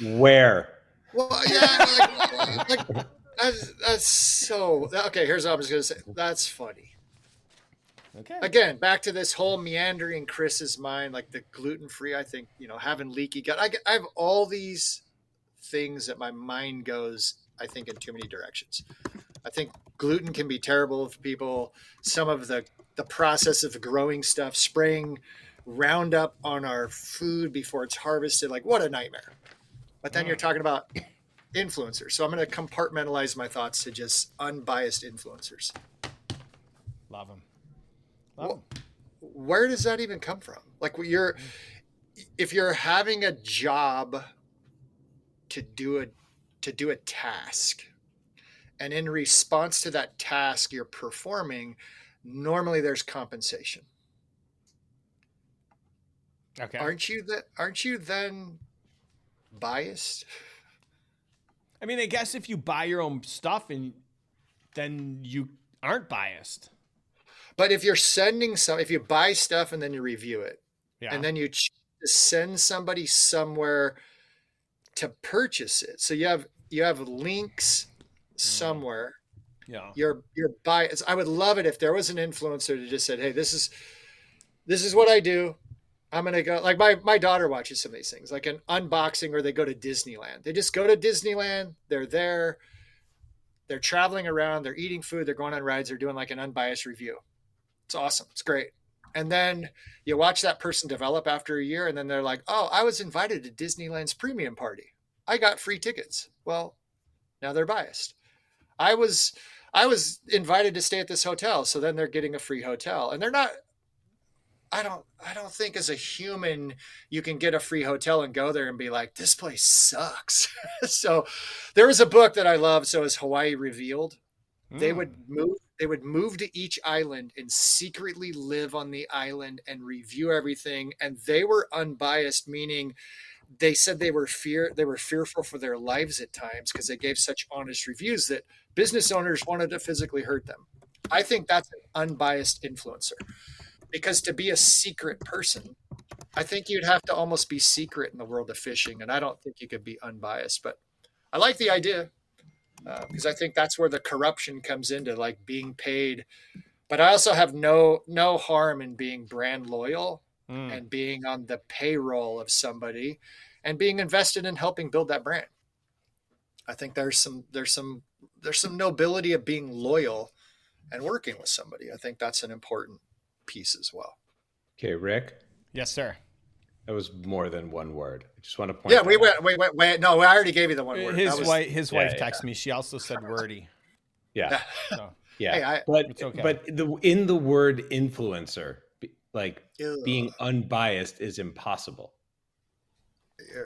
Where? Well, yeah, like that's so okay. Here's what I was going to say. That's funny. Okay. Again, back to this whole meandering Chris's mind, like the gluten-free. I think having leaky gut. I have all these things that my mind goes. I think in too many directions. I think gluten can be terrible for people. Some of the process of growing stuff, spraying Roundup on our food before it's harvested, like what a nightmare. But then you're talking about influencers. So I'm going to compartmentalize my thoughts to just unbiased influencers. Love them. Where does that even come from? Like if you're having a job to do a task, and in response to that task you're performing, normally there's compensation. Okay. Aren't you then biased? I mean, I guess if you buy your own stuff then you aren't biased. But if you're if you buy stuff and then you review it, and then you send somebody somewhere to purchase it, so you have links somewhere. Yeah, you're biased. I would love it if there was an influencer that just said, "Hey, this is what I do. I'm going to go, like my daughter watches some of these things, like an unboxing, or they go to Disneyland. They just go to Disneyland. They're there. They're traveling around. They're eating food. They're going on rides. They're doing like an unbiased review. It's awesome. It's great. And then you watch that person develop after a year, and then they're like, oh, I was invited to Disneyland's premium party. I got free tickets. Well, now they're biased. I was invited to stay at this hotel. So then they're getting a free hotel, and they're not, I don't think as a human you can get a free hotel and go there and be like, this place sucks. So there was a book that I loved. So is Hawaii Revealed. They would move to each island and secretly live on the island and review everything. And they were unbiased, meaning they said they were fearful for their lives at times because they gave such honest reviews that business owners wanted to physically hurt them. I think that's an unbiased influencer. Because to be a secret person, I think you'd have to almost be secret in the world of fishing. And I don't think you could be unbiased. But I like the idea because I think that's where the corruption comes into, like being paid. But I also have no harm in being brand loyal and being on the payroll of somebody and being invested in helping build that brand. I think there's some nobility of being loyal and working with somebody. I think that's an important piece as well. Okay, Rick. Yes, sir. That was more than one word. I just want to point. Yeah, wait. No, I already gave you the one word. His wife texted me. She also said wordy. Yeah. So. Yeah. Hey, but okay. in the word influencer, like being unbiased is impossible. Yeah.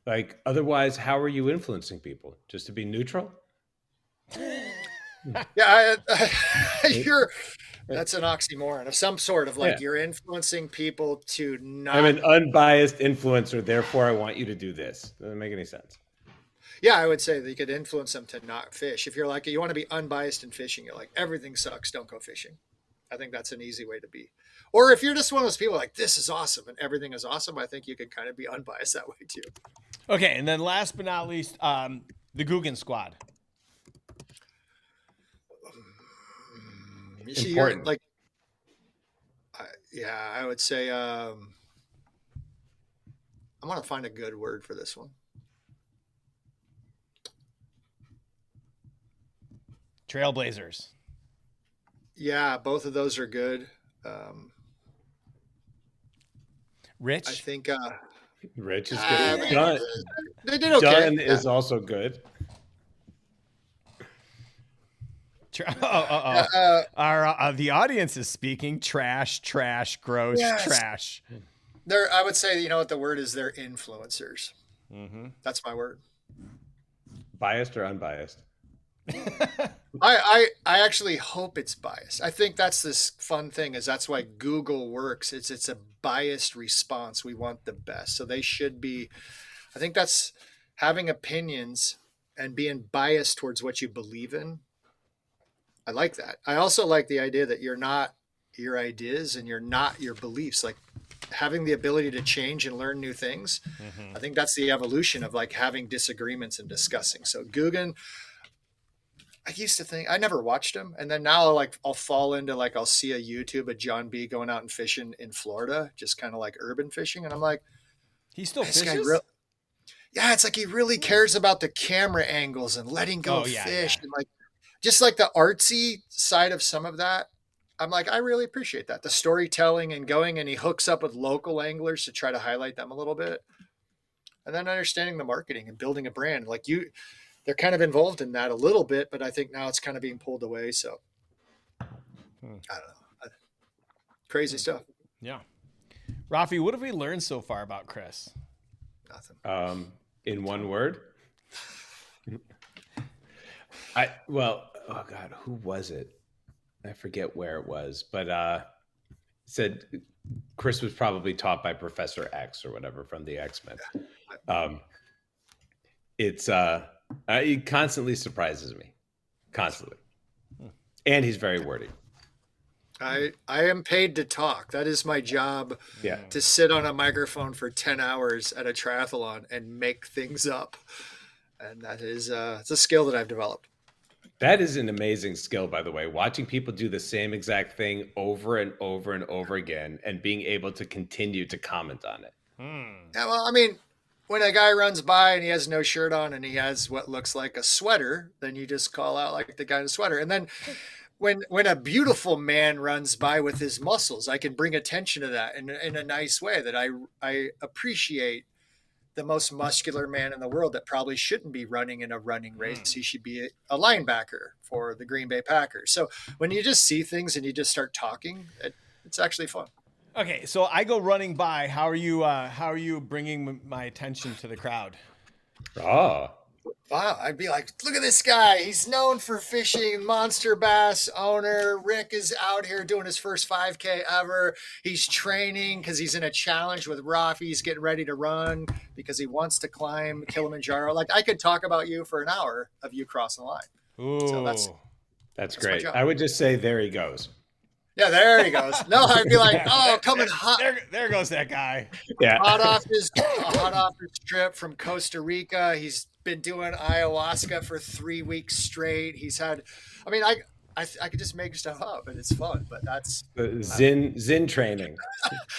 Like otherwise, how are you influencing people? Just to be neutral? Yeah, that's an oxymoron of some sort of like you're influencing people to not. I'm an unbiased influencer, therefore I want you to do this. Doesn't make any sense. Yeah, I would say that you could influence them to not fish. If you're like, you want to be unbiased in fishing, you're like, everything sucks, don't go fishing. I think that's an easy way to be. Or if you're just one of those people like, this is awesome and everything is awesome, I think you could kind of be unbiased that way too. Okay, and then last but not least, the Guggen Squad. Important. Like, I would say I want to find a good word for this one. Trailblazers. Yeah, both of those are good. Rich. I think Rich is good. They did okay. Dunn is also good. The audience is speaking. Trash, gross, yes. Trash. I would say, you know what the word is? They're influencers. Mm-hmm. That's my word. Biased or unbiased? I actually hope it's biased. I think that's this fun thing is that's why Google works. It's a biased response. We want the best. So they should be, I think that's having opinions and being biased towards what you believe in. I like that. I also like the idea that you're not your ideas and you're not your beliefs, like having the ability to change and learn new things. Mm-hmm. I think that's the evolution of like having disagreements and discussing. So Guggen, I used to think I never watched him. And then now I'll fall into like, I'll see a YouTube of John B going out and fishing in Florida, just kind of like urban fishing. And I'm like, he still fishes? Yeah. It's like, he really cares about the camera angles and letting go of fish. Yeah. And like, just like the artsy side of some of that. I'm like, I really appreciate that. The storytelling and going, and he hooks up with local anglers to try to highlight them a little bit. And then understanding the marketing and building a brand like they're kind of involved in that a little bit, but I think now it's kind of being pulled away. So I don't know. Crazy stuff. Yeah. Rafi, what have we learned so far about Chris? Nothing. In one word? Oh God, who was it? I forget where it was, but said Chris was probably taught by Professor X or whatever from the X-Men. He constantly surprises me, constantly, and he's very wordy. I am paid to talk. That is my job. Yeah. To sit on a microphone for 10 hours at a triathlon and make things up, and that is it's a skill that I've developed. That is an amazing skill, by the way, watching people do the same exact thing over and over and over again and being able to continue to comment on it. Yeah, well, I mean, when a guy runs by and he has no shirt on and he has what looks like a sweater, then you just call out like the guy in a sweater. And then when a beautiful man runs by with his muscles, I can bring attention to that in a nice way that I appreciate the most muscular man in the world that probably shouldn't be running in a running race. He should be a linebacker for the Green Bay Packers. So when you just see things and you just start talking, it's actually fun. Okay, so I go running by. How are you bringing my attention to the crowd? Oh, wow. I'd be like, look at this guy. He's known for fishing, monster bass owner. Rick is out here doing his first 5K ever. He's training because he's in a challenge with Rafi. He's getting ready to run because he wants to climb Kilimanjaro. Like, I could talk about you for an hour of you crossing the line. Ooh, So that's great. I would just say, there he goes. Yeah, there he goes. No, I'd be like, oh, coming hot. There goes that guy. Yeah. Hot off his trip from Costa Rica. He's been doing ayahuasca for 3 weeks straight. He's had, I mean, I could just make stuff up and it's fun, but that's Zen training.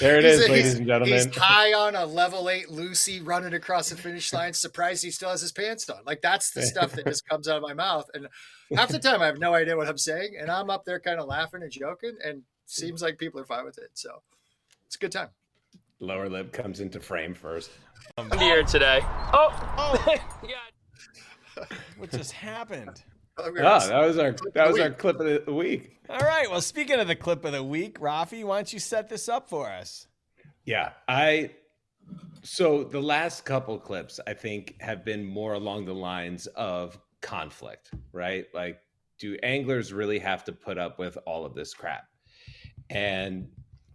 There it is, ladies and gentlemen. He's high on a level 8 Lucy running across the finish line. Surprised he still has his pants on. Like, that's the stuff that just comes out of my mouth. And half the time I have no idea what I'm saying. And I'm up there kind of laughing and joking, and seems like people are fine with it. So it's a good time. Lower lip comes into frame first. I'm here today. Oh. Yeah. What just happened? That was our clip of the week. All right. Well, speaking of the clip of the week, Rafi, why don't you set this up for us? Yeah, so the last couple clips, I think, have been more along the lines of conflict, right? Like, do anglers really have to put up with all of this crap? And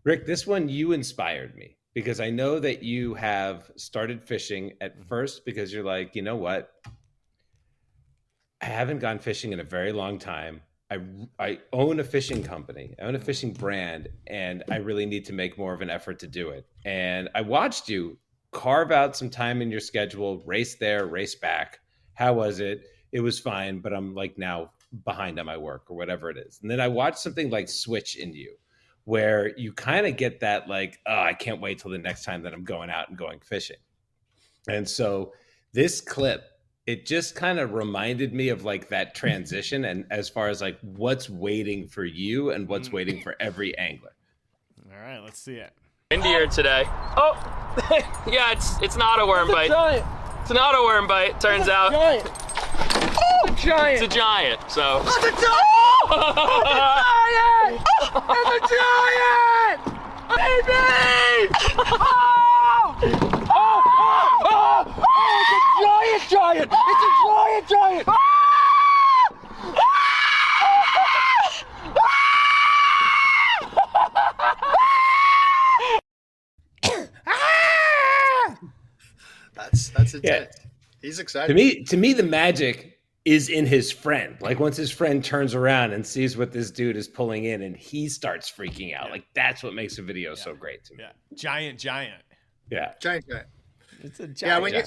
Rick, this one, you inspired me because I know that you have started fishing at first because you're like, you know what? I haven't gone fishing in a very long time. I own a fishing company. I own a fishing brand, and I really need to make more of an effort to do it. And I watched you carve out some time in your schedule, race there, race back. How was it? It was fine, but I'm like now behind on my work or whatever it is. And then I watched something like switch in you, where you kind of get that like, oh, I can't wait till the next time that I'm going out and going fishing. And so this clip, it just kind of reminded me of like that transition, and as far as like what's waiting for you and what's waiting for every angler. All right, let's see it. Windy here today. Oh, yeah, it's not a worm bite. It's not a worm bite, turns out. Giant. Oh, giant. It's a giant, so. It's a giant! It's a giant! Baby! It's a giant! It's a giant! That's intense. Yeah. He's excited. To me, the magic is in his friend. Like once his friend turns around and sees what this dude is pulling in, and he starts freaking out. Yeah. Like that's what makes a video so great to me. Yeah, giant. Yeah, giant. It's a giant. Yeah,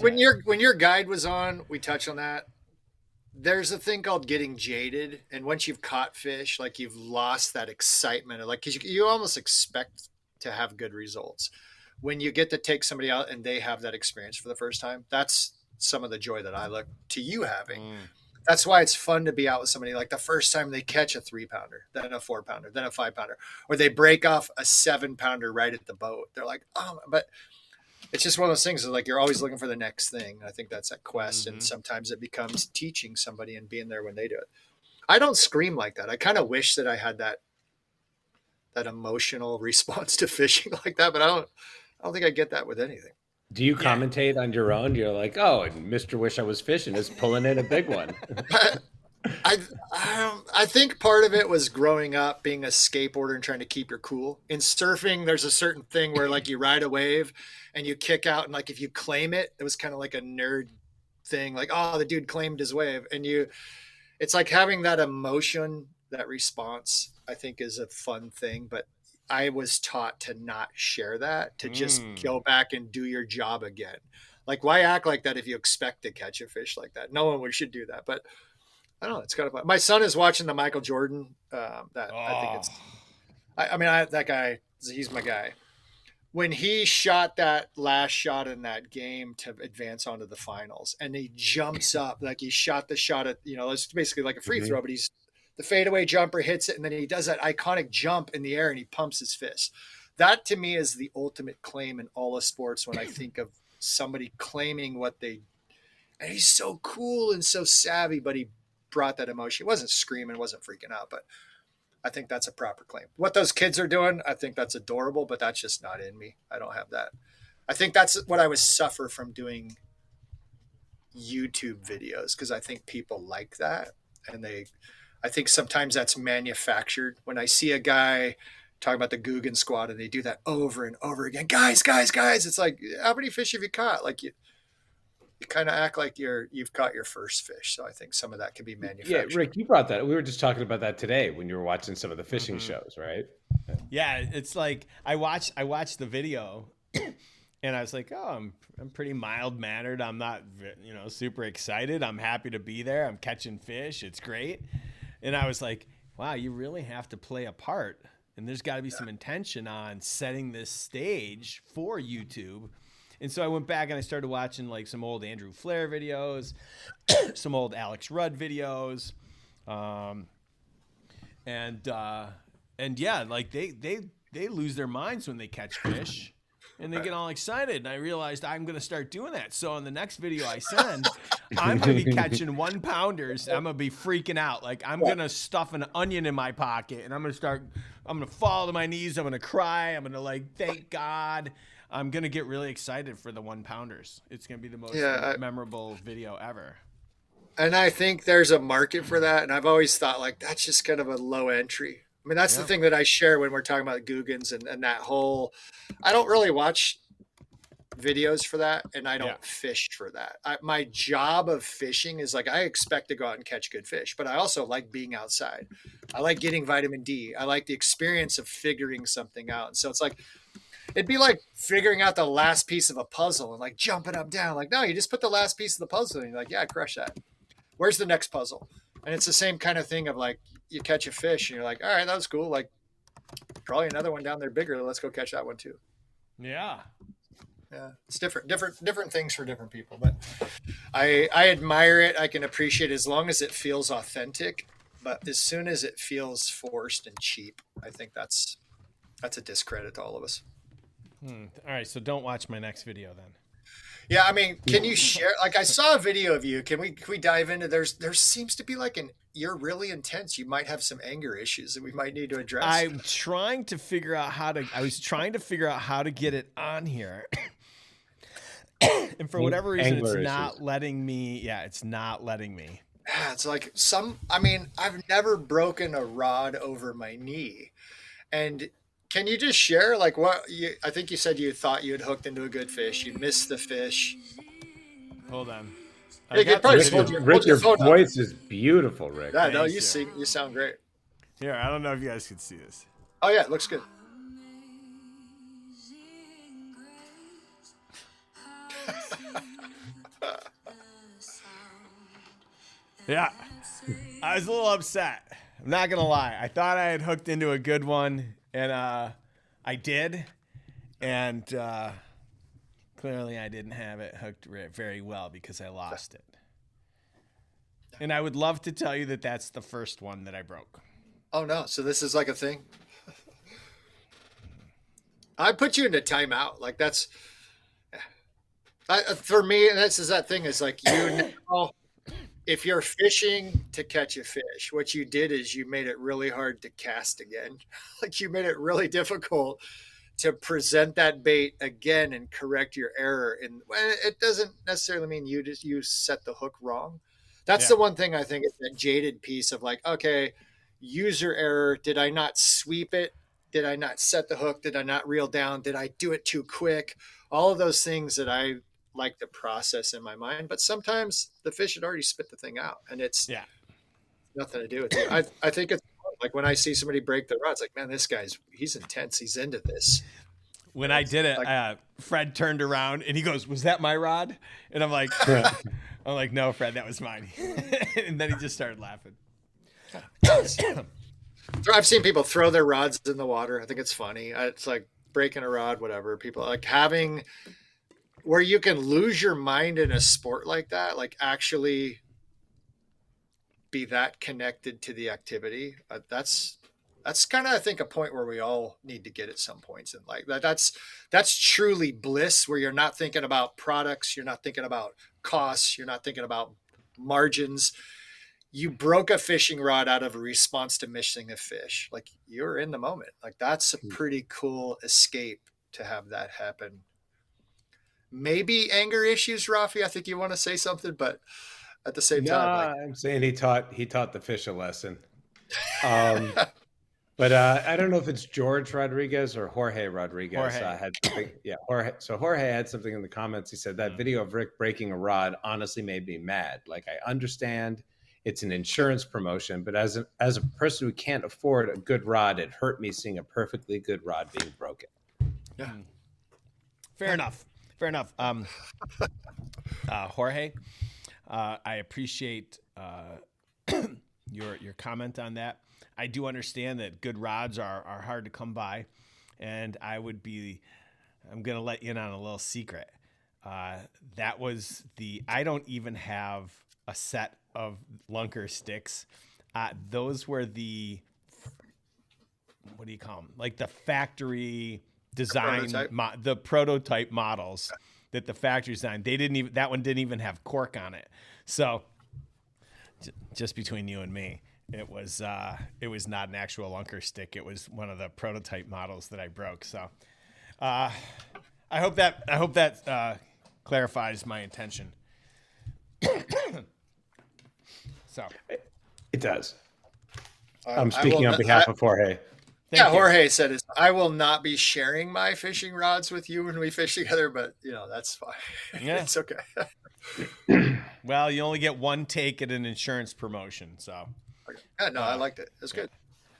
when your guide was on, we touched on that. There's a thing called getting jaded, and once you've caught fish, like you've lost that excitement, like because you almost expect to have good results. When you get to take somebody out and they have that experience for the first time, that's some of the joy that I look to you having. That's why it's fun to be out with somebody like the first time they catch a 3-pounder, then a 4-pounder, then a 5-pounder, or they break off a 7-pounder right at the boat. They're like, oh, but it's just one of those things like you're always looking for the next thing. I think that's a quest. And sometimes it becomes teaching somebody and being there when they do it. I don't scream like that. I kind of wish that I had that emotional response to fishing like that, but I don't think I get that with anything. Do you commentate on your own? You're like, oh, and Mr. Wish I Was Fishing is pulling in a big one. I think part of it was growing up, being a skateboarder and trying to keep your cool. In surfing, there's a certain thing where like you ride a wave and you kick out, and like if you claim it, it was kind of like a nerd thing. Like, oh, the dude claimed his wave, and it's like having that emotion, that response. I think is a fun thing, but I was taught to not share that, to just go back and do your job again. Like, why act like that if you expect to catch a fish like that? No one should do that. But I don't know. It's kind of, my son is watching the Michael Jordan. I think it's, that guy, he's my guy. When he shot that last shot in that game to advance onto the finals, and he jumps up, like he shot the shot at, it's basically like a free throw, but the fadeaway jumper hits it. And then he does that iconic jump in the air and he pumps his fist. That to me is the ultimate claim in all of sports. When I think of somebody claiming what they, and he's so cool and so savvy, but he brought that emotion. He wasn't screaming, wasn't freaking out, but I think that's a proper claim. What those kids are doing, I think that's adorable, but that's just not in me. I don't have that. I think that's what I would suffer from doing YouTube videos, because I think people like that. And I think sometimes that's manufactured. When I see a guy talking about the Guggen squad and they do that over and over again, guys, it's like, how many fish have you caught? Like you kind of act like you've caught your first fish. So I think some of that can be manufactured. Yeah, Rick, you brought that. We were just talking about that today when you were watching some of the fishing shows, right? Yeah, it's like I watched the video and I was like, oh, I'm pretty mild mannered. I'm not, super excited. I'm happy to be there. I'm catching fish. It's great. And I was like, wow, you really have to play a part. And there's got to be some intention on setting this stage for YouTube. And so I went back and I started watching like some old Andrew Flair videos, some old Alex Rudd videos. And yeah, like they lose their minds when they catch fish. And they get all excited. And I realized I'm going to start doing that. So in the next video I send, I'm going to be catching 1 pounders. I'm going to be freaking out. Like I'm going to stuff an onion in my pocket and I'm going to fall to my knees. I'm going to cry. I'm going to thank God. I'm going to get really excited for the 1 pounders. It's going to be the most memorable video ever. And I think there's a market for that. And I've always thought that's just kind of a low entry. I mean, that's the thing that I share when we're talking about Guggens and that whole, I don't really watch videos for that. And I don't fish for that. My job of fishing is I expect to go out and catch good fish, but I also like being outside. I like getting vitamin D. I like the experience of figuring something out. And so it's it'd be like figuring out the last piece of a puzzle and jumping up down. No, you just put the last piece of the puzzle and you're like, yeah, crush that. Where's the next puzzle? And it's the same kind of thing of you catch a fish and you're like, all right, that was cool. Probably another one down there bigger. Let's go catch that one too. Yeah. Yeah. It's different things for different people, but I admire it. I can appreciate it as long as it feels authentic, but as soon as it feels forced and cheap, I think that's a discredit to all of us. All right. So don't watch my next video then. Yeah, I mean, can you share? I saw a video of you. Can we dive into? There seems to be you're really intense. You might have some anger issues that we might need to address. I was trying to figure out how to get it on here, and for whatever reason, it's not letting me. Yeah, it's not letting me. Yeah, it's I've never broken a rod over my knee, and. Can you just share I think you said you thought you had hooked into a good fish. You missed the fish. Hold on. Rick, your voice is beautiful, Rick. Yeah, no, you sound great. Here, I don't know if you guys can see this. Oh yeah, it looks good. Yeah. I was a little upset. I'm not going to lie. I thought I had hooked into a good one. And I did, and clearly I didn't have it hooked very well because I lost it. And I would love to tell you that that's the first one that I broke. Oh, no. So this is a thing? I put you into timeout. That's for me, this is that thing is if you're fishing to catch a fish, what you did is you made it really hard to cast again. You made it really difficult to present that bait again and correct your error. And it doesn't necessarily mean you set the hook wrong. That's the one thing I think is that jaded piece of okay, user error. Did I not sweep it? Did I not set the hook? Did I not reel down? Did I do it too quick? All of those things that I like the process in my mind, but sometimes the fish had already spit the thing out and it's nothing to do with it. I think it's when I see somebody break the rod, it's man, this he's intense. He's into this. when I did it, Fred turned around and he goes, "Was that my rod?" And I'm like, "No, Fred, that was mine." And then he just started laughing. I've seen people throw their rods in the water. I think it's funny. It's like breaking a rod, whatever. People like having where you can lose your mind in a sport like that, like actually be that connected to the activity. That's kind of, I think, a point where we all need to get at some points in life. That's truly bliss, where you're not thinking about products, you're not thinking about costs, you're not thinking about margins. You broke a fishing rod out of a response to missing a fish. Like, you're in the moment. Like, that's a pretty cool escape to have that happen. Maybe anger issues, Rafi. I think you want to say something, but at the same time, I'm saying he taught the fish a lesson. But I don't know if it's George Rodriguez or Jorge Rodriguez. Had something. Yeah, Jorge. So Jorge had something in the comments. He said that video of Rick breaking a rod honestly made me mad. Like, I understand it's an insurance promotion, but as a person who can't afford a good rod, it hurt me seeing a perfectly good rod being broken. Yeah. Fair enough. Jorge, I appreciate your comment on that. I do understand that good rods are hard to come by, and I'm going to let you in on a little secret. I don't even have a set of lunker sticks. Those were the, what do you call them? Like the factory design, the prototype models that the factory designed. That one didn't even have cork on it. So just between you and me, it was not an actual lunker stick. It was one of the prototype models that I broke. So I hope that clarifies my intention. So it does. I'm speaking on behalf of Jorge. Jorge said it. I will not be sharing my fishing rods with you when we fish together, but that's fine. Yeah. It's okay. Well, you only get one take at an insurance promotion, so. Yeah, no, I liked it. It's good.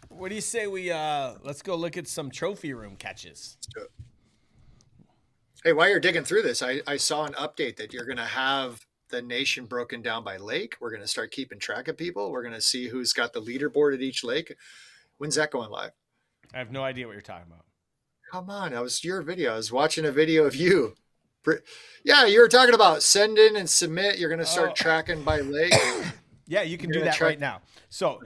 What do you say we let's go look at some trophy room catches? Let's do it. Hey, while you're digging through this, I saw an update that you're going to have the nation broken down by lake. We're going to start keeping track of people. We're going to see who's got the leaderboard at each lake. When's that going live? I have no idea what you're talking about. Come on. That was your video. I was watching a video of you. Yeah, you were talking about send in and submit. You're going to start tracking by lake. Yeah, you can do that right now. So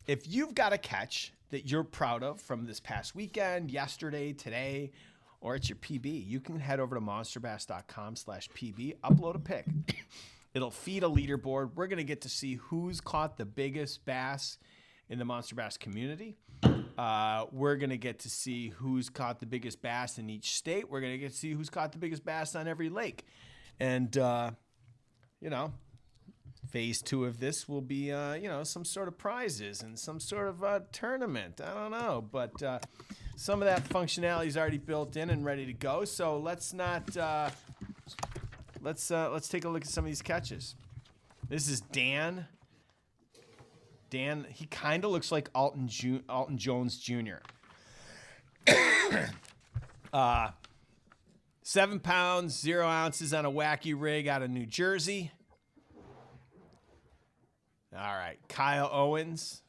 if you've got a catch that you're proud of from this past weekend, yesterday, today, or it's your PB, you can head over to monsterbass.com/PB, upload a pic. It'll feed a leaderboard. We're going to get to see who's caught the biggest bass in the Monster Bass community. We're going to get to see who's caught the biggest bass in each state. We're going to get to see who's caught the biggest bass on every lake. And, phase 2 of this will be, some sort of prizes and some sort of tournament. I don't know, but some of that functionality is already built in and ready to go. So let's not. Let's take a look at some of these catches. This is Dan. Dan, he kind of looks like Alton Jones Jr. 7 pounds, 0 ounces on a wacky rig out of New Jersey. All right, Kyle owns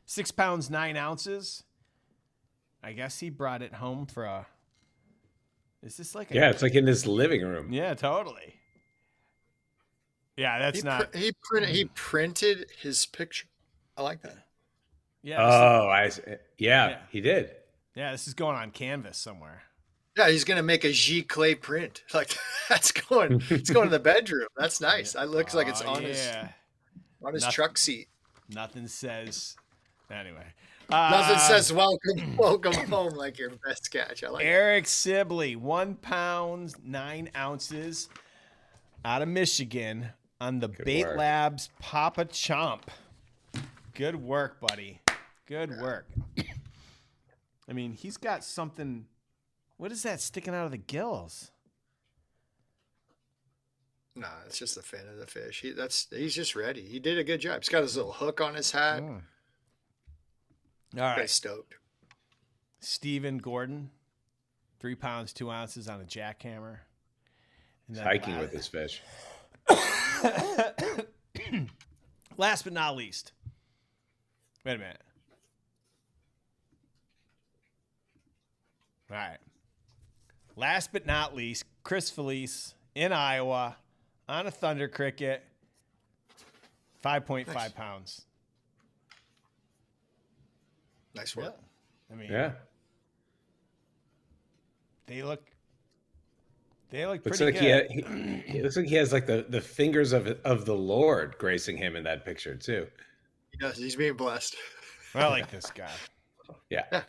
6 pounds, 9 ounces. I guess he brought it home for a. Is this like a? Yeah, it's like in his living room. Yeah, totally. Yeah, that's not. He printed his picture. I like that. Yeah. Yeah, he did. Yeah, this is going on canvas somewhere. Yeah, he's gonna make a G clay print. Like that's going. It's going to the bedroom. That's nice. It looks like it's on his truck seat. Nothing says. Anyway. Nothing says welcome home like your best catch. I like Eric Sibley, 1 pound, 9 ounces out of Michigan on the Bait Labs Papa Chomp. Good work, buddy. Good work. I mean, he's got something. What is that sticking out of the gills? No, it's just the fin of the fish. He's just ready. He did a good job. He's got his little hook on his hat. All right. Stoked. Stephen Gordon, 3 pounds, 2 ounces on a jackhammer. And then Hiking with his fish. Last but not least. Wait a minute. All right. Last but not least, Chris Felice in Iowa on a Thunder Cricket, 5.5 pounds. Nice work. I mean, Yeah. They look Looks pretty like good. he looks like he has like the fingers of the Lord gracing him in that picture too. He does. He's being blessed. I like this guy. Yeah.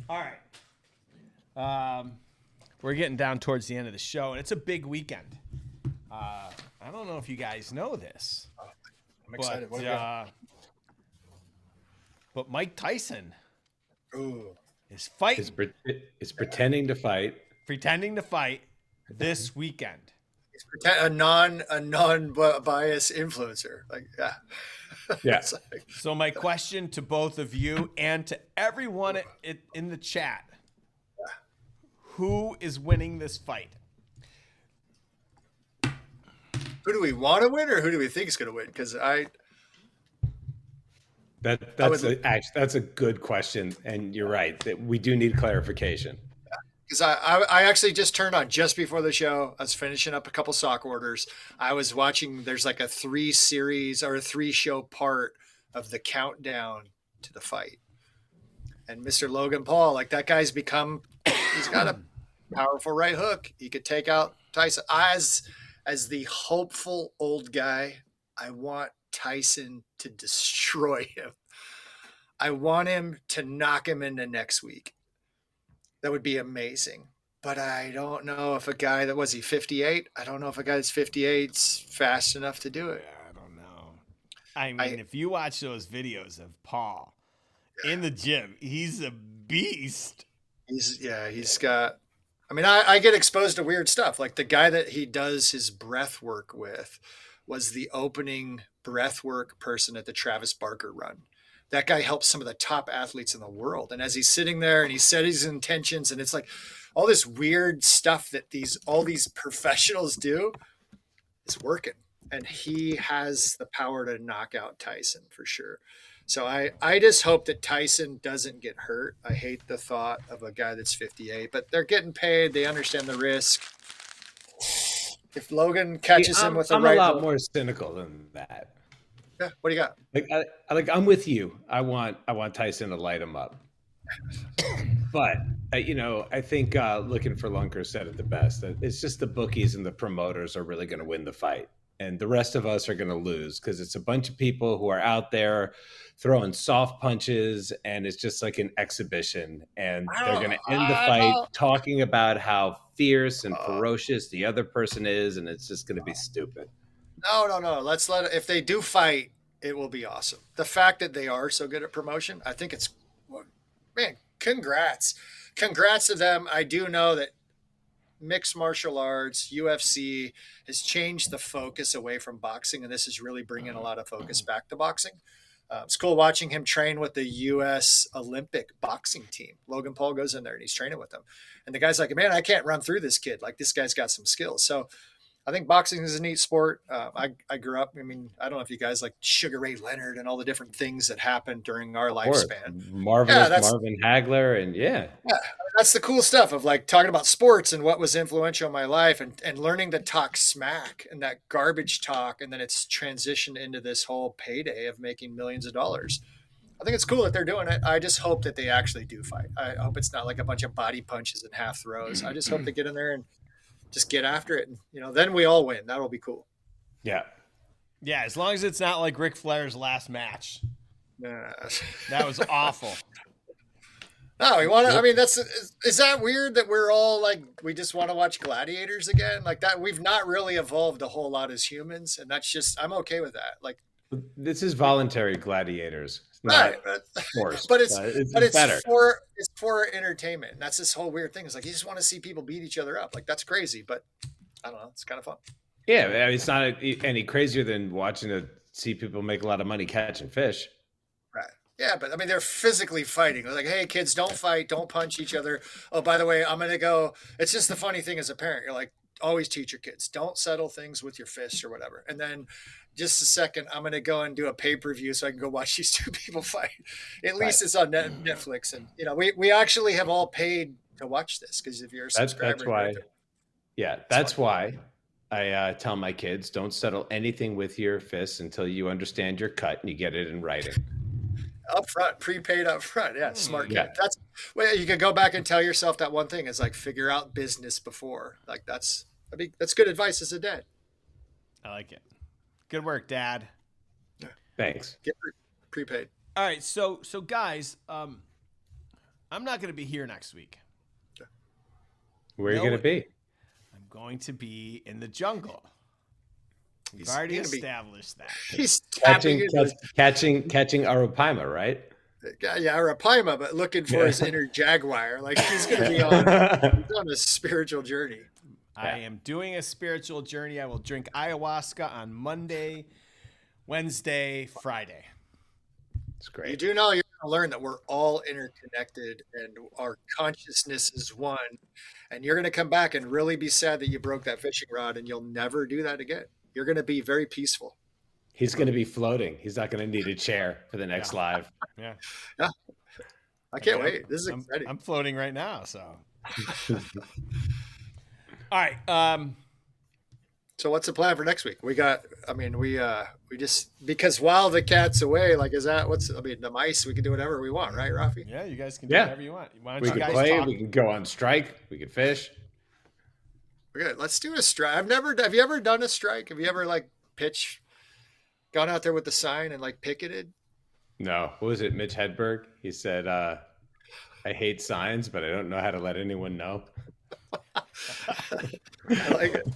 All right. We're getting down towards the end of the show, and it's a big weekend. I don't know if you guys know this. I'm excited. But Mike Tyson Ooh. is fighting. Is pretending to fight. Pretending to fight this weekend. He's a non-biased influencer. Like, yeah. Yeah. So my question to both of you and to everyone in the chat, who is winning this fight? Who do we want to win, or who do we think is going to win? Because that's a good question, and you're right that we do need clarification. Because I actually just turned on just before the show. I was finishing up a couple sock orders. I was watching. There's like a 3-show part of the countdown to the fight, and Mr. Logan Paul, like that guy's become. He's got a powerful right hook. He could take out Tyson. As the hopeful old guy, I want Tyson to destroy him. I want him to knock him into next week. That would be amazing. But I don't know if a guy that was he 58? I don't know if a guy that's 58 is fast enough to do it. I don't know. I mean, if you watch those videos of Paul in the gym, he's a beast. He's got. I mean, I get exposed to weird stuff. Like the guy that he does his breath work with was the opening breath work person at the Travis Barker run. That guy helps some of the top athletes in the world. And as he's sitting there and he set his intentions, and it's like all this weird stuff that all these professionals do is working. And he has the power to knock out Tyson for sure. So I just hope that Tyson doesn't get hurt. I hate the thought of a guy that's 58, but they're getting paid. They understand the risk. If Logan catches him with the right, I'm a lot more cynical than that. Yeah, what do you got? I'm with you. I want Tyson to light him up. But I think looking for Lunker said it the best. It's just the bookies and the promoters are really going to win the fight. And the rest of us are going to lose because it's a bunch of people who are out there throwing soft punches, and it's just like an exhibition. And they're going to end the fight talking about how fierce and ferocious the other person is, and it's just going to be stupid. No. Let's let it. If they do fight, it will be awesome. The fact that they are so good at promotion, I think it's, man, congrats to them. I do know that mixed martial arts, UFC has changed the focus away from boxing, and this is really bringing a lot of focus back to boxing. It's cool watching him train with the U.S. Olympic boxing team. Logan Paul goes in there and he's training with them, and the guy's like, man, I can't run through this kid. Like, this guy's got some skills. So I think boxing is a neat sport. I grew up. I mean, I don't know if you guys like Sugar Ray Leonard and all the different things that happened during our lifespan. Marvin Hagler, and that's the cool stuff of like talking about sports and what was influential in my life, and learning to talk smack and that garbage talk, and then it's transitioned into this whole payday of making millions of dollars. I think it's cool that they're doing it. I just hope that they actually do fight. I hope it's not like a bunch of body punches and half throws. I just hope they get in there and just get after it, and then we all win. That'll be cool. Yeah, as long as it's not like Ric Flair's last match. That was awful. No, we want to. I mean, is that weird that we're all like, we just want to watch gladiators again? Like that, we've not really evolved a whole lot as humans, and that's just, I'm okay with that. Like, this is voluntary gladiators. It's not forced, but it's better. It's for entertainment. And that's this whole weird thing. It's like you just want to see people beat each other up. Like, that's crazy, but I don't know. It's kind of fun. Yeah, I mean, it's not any crazier than watching see people make a lot of money catching fish. Right. Yeah, but I mean, they're physically fighting. They're like, hey, kids, don't fight. Don't punch each other. Oh, by the way, I'm going to go. It's just the funny thing as a parent. You're like, always teach your kids, don't settle things with your fists or whatever. And then just a second, I'm going to go and do a pay-per-view so I can go watch these two people fight. At least it's on Netflix. And, we actually have all paid to watch this because if you're a subscriber. That's why I tell my kids, don't settle anything with your fists until you understand your cut and you get it in writing. Up front, prepaid up front. Yeah, smart kid. That's you can go back and tell yourself that one thing is like figure out business before. Like that's good advice as a dad. I like it. Good work, Dad. Thanks. Get prepaid. All right, so guys, I'm not going to be here next week. Where are you going to be? I'm going to be in the jungle. We've already established that. He's catching Arapaima, right? Yeah, Arapaima, but looking for his inner jaguar. Like he's going to be on a spiritual journey. I am doing a spiritual journey. I will drink ayahuasca on Monday, Wednesday, Friday. It's great. You do know you're going to learn that we're all interconnected and our consciousness is one. And you're going to come back and really be sad that you broke that fishing rod and you'll never do that again. You're going to be very peaceful. He's going to be floating. He's not going to need a chair for the next live. Yeah. I can't wait. This is exciting. I'm floating right now, so. All right. So what's the plan for next week? We just, because while the cat's away, like, the mice, we can do whatever we want, right, Rafi? Yeah, you guys can do whatever you want. Why don't we you can guys play, talk? we can go on strike, we can fish. Good. Let's do a strike. Have you ever done a strike? Have you ever gone out there with the sign and picketed? No. What was it? Mitch Hedberg? He said, I hate signs, but I don't know how to let anyone know. I like it.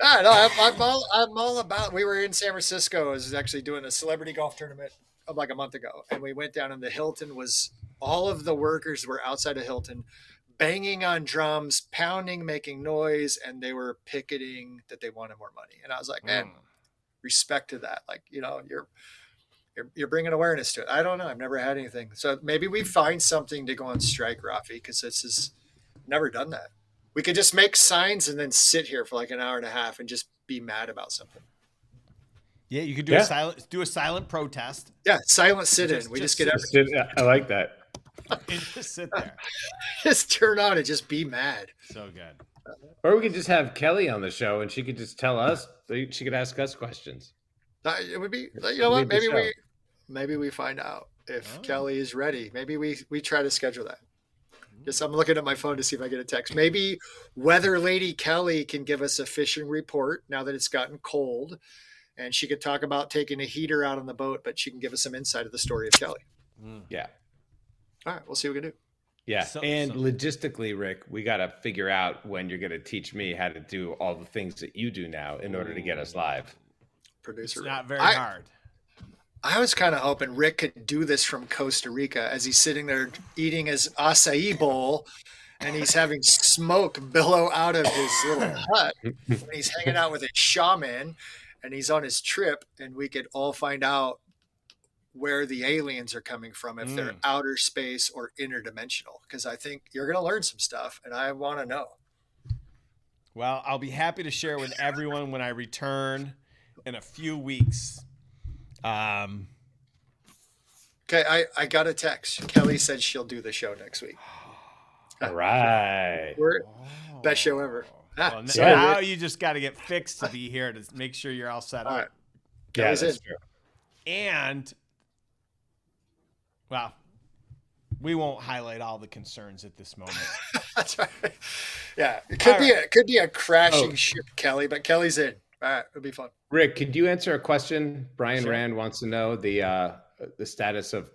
I'm all about. We were in San Francisco. I was actually doing a celebrity golf tournament like a month ago, and we went down, and the Hilton was all of the workers were outside of Hilton, banging on drums, pounding, making noise, and they were picketing that they wanted more money. And I was like, man, respect to that. Like, you're bringing awareness to it. I don't know. I've never had anything. So maybe we find something to go on strike, Rafi, because this is never done that. We could just make signs and then sit here for like an hour and a half and just be mad about something. Yeah, you could do a silent protest. Yeah, silent sit-in. We just get everything. I like that. Just sit there. Just turn on and just be mad. So good. Or we could just have Kelly on the show and she could just tell us. She could ask us questions. It would be. What? Maybe we find out if Kelly is ready. Maybe we try to schedule that. Just I'm looking at my phone to see if I get a text. Maybe Weather Lady Kelly can give us a fishing report now that it's gotten cold, and she could talk about taking a heater out on the boat, but she can give us some insight of the story of Kelly. Yeah. All right, we'll see what we can do. Yeah, and logistically, Rick, we got to figure out when you're going to teach me how to do all the things that you do now in order to get us live. Producer, it's not very hard. I was kind of hoping Rick could do this from Costa Rica as he's sitting there eating his acai bowl and he's having smoke billow out of his little hut and he's hanging out with a shaman and he's on his trip, and we could all find out where the aliens are coming from, if they're outer space or interdimensional, because I think you're going to learn some stuff and I want to know. Well, I'll be happy to share with everyone when I return in a few weeks. Okay, I got a text. Kelly said she'll do the show next week. All right. Best show ever. Well, now you just got to get fixed to be here to make sure you're all set up. All right. Yeah, that's true. And, well, we won't highlight all the concerns at this moment. That's right. Yeah, it could be a crashing ship, Kelly, but Kelly's in. All right, it'll be fun. Rick, could you answer a question? Brian Rand wants to know the status of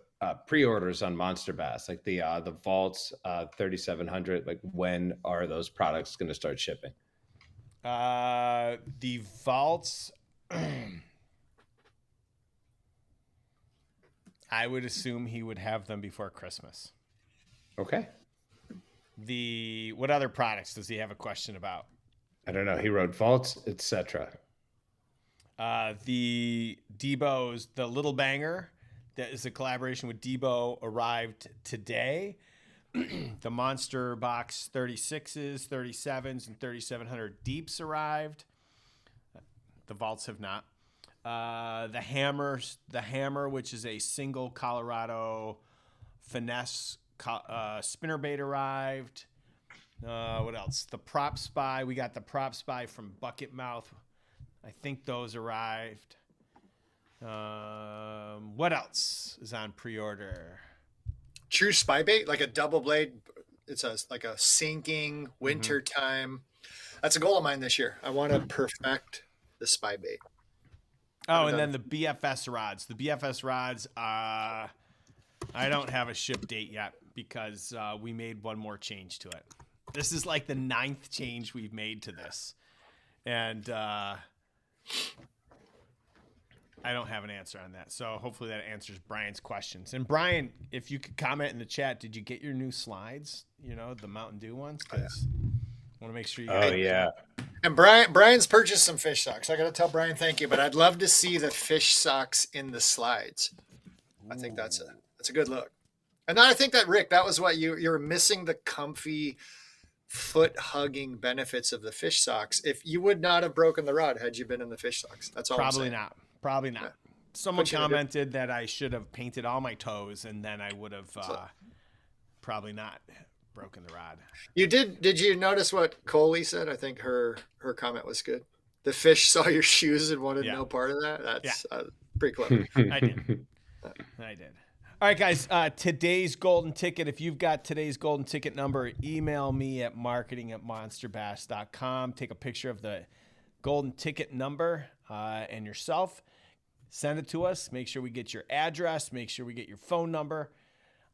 pre-orders on Monster Bass, like the Vaults 3700. Like, when are those products going to start shipping? The Vaults, I would assume he would have them before Christmas. Okay. What other products does he have a question about? I don't know. He wrote Vaults, etc. The Debo's, the Little Banger, that is a collaboration with Debo arrived today. The Monster Box 36s, 37s, and 3700 Deeps arrived. The vaults have not. The Hammer, which is a single Colorado finesse spinnerbait, arrived. What else? The Prop Spy. We got the Prop Spy from Bucket Mouth. I think those arrived. What else is on pre-order? True spy bait, like a double blade. It's like a sinking winter time. That's a goal of mine this year. I want to perfect the spy bait. Oh, and then the BFS rods. The BFS rods, I don't have a ship date yet because we made one more change to it. This is like the 9th change we've made to this. And I don't have an answer on that. So hopefully that answers Brian's questions. And Brian, if you could comment in the chat, did you get your new slides? You know, the Mountain Dew ones? Because I want to make sure you get yeah. And Brian's purchased some fish socks. I got to tell Brian thank you, but I'd love to see the fish socks in the slides. I think that's a good look. And I think that, Rick, that was what you're missing, the comfy foot hugging benefits of the fish socks. If you would not have broken the rod had you been in the fish socks. That's all. Probably not. Yeah. Someone commented that I should have painted all my toes, and then I would have probably not broken the rod. You did. Did you notice what Coley said? I think her comment was good. The fish saw your shoes and wanted no part of that. That's pretty clever. I did. All right, guys. Today's golden ticket. If you've got today's golden ticket number, email me at marketing@monsterbass.com. Take a picture of the golden ticket number and yourself. Send it to us. Make sure we get your address. Make sure we get your phone number.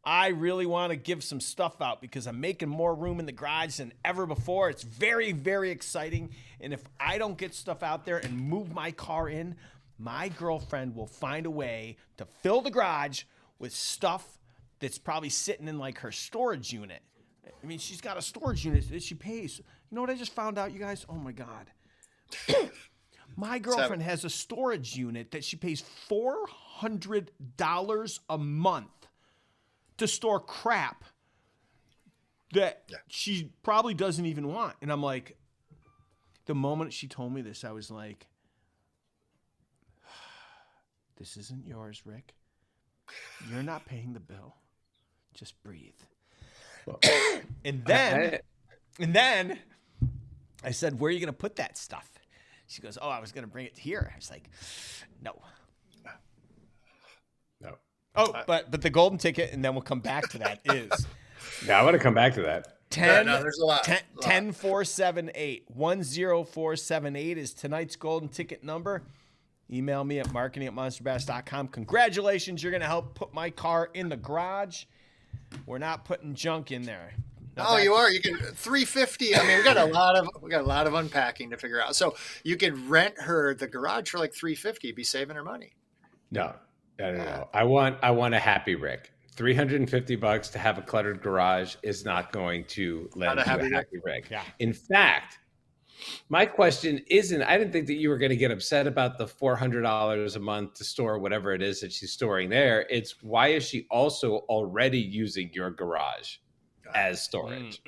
I really want to give some stuff out because I'm making more room in the garage than ever before. It's very, very exciting. And if I don't get stuff out there and move my car in, my girlfriend will find a way to fill the garage with stuff that's probably sitting in like her storage unit. I mean, she's got a storage unit that she pays. You know what I just found out, you guys? Oh, my God. My girlfriend has a storage unit that she pays $400 a month to store crap that she probably doesn't even want. And I'm like, the moment she told me this, I was like, this isn't yours, Rick. You're not paying the bill. Just breathe. And then I said, where are you going to put that stuff? She goes, oh, I was going to bring it here. I was like, no. Oh, but the golden ticket, and then we'll come back to that, is. Yeah, I want to come back to that. 10478. 10478 is tonight's golden ticket number. Email me at marketing@monsterbass.com. Congratulations, you're going to help put my car in the garage. We're not putting junk in there. You are. You can $350. I mean, we got a lot of unpacking to figure out. So you could rent her the garage for like $350. Be saving her money. No. I want a happy Rick. $350 to have a cluttered garage is not going to lend to a happy Rick. Yeah. In fact, my question isn't, I didn't think that you were going to get upset about the $400 a month to store whatever it is that she's storing there. It's why is she also already using your garage as storage?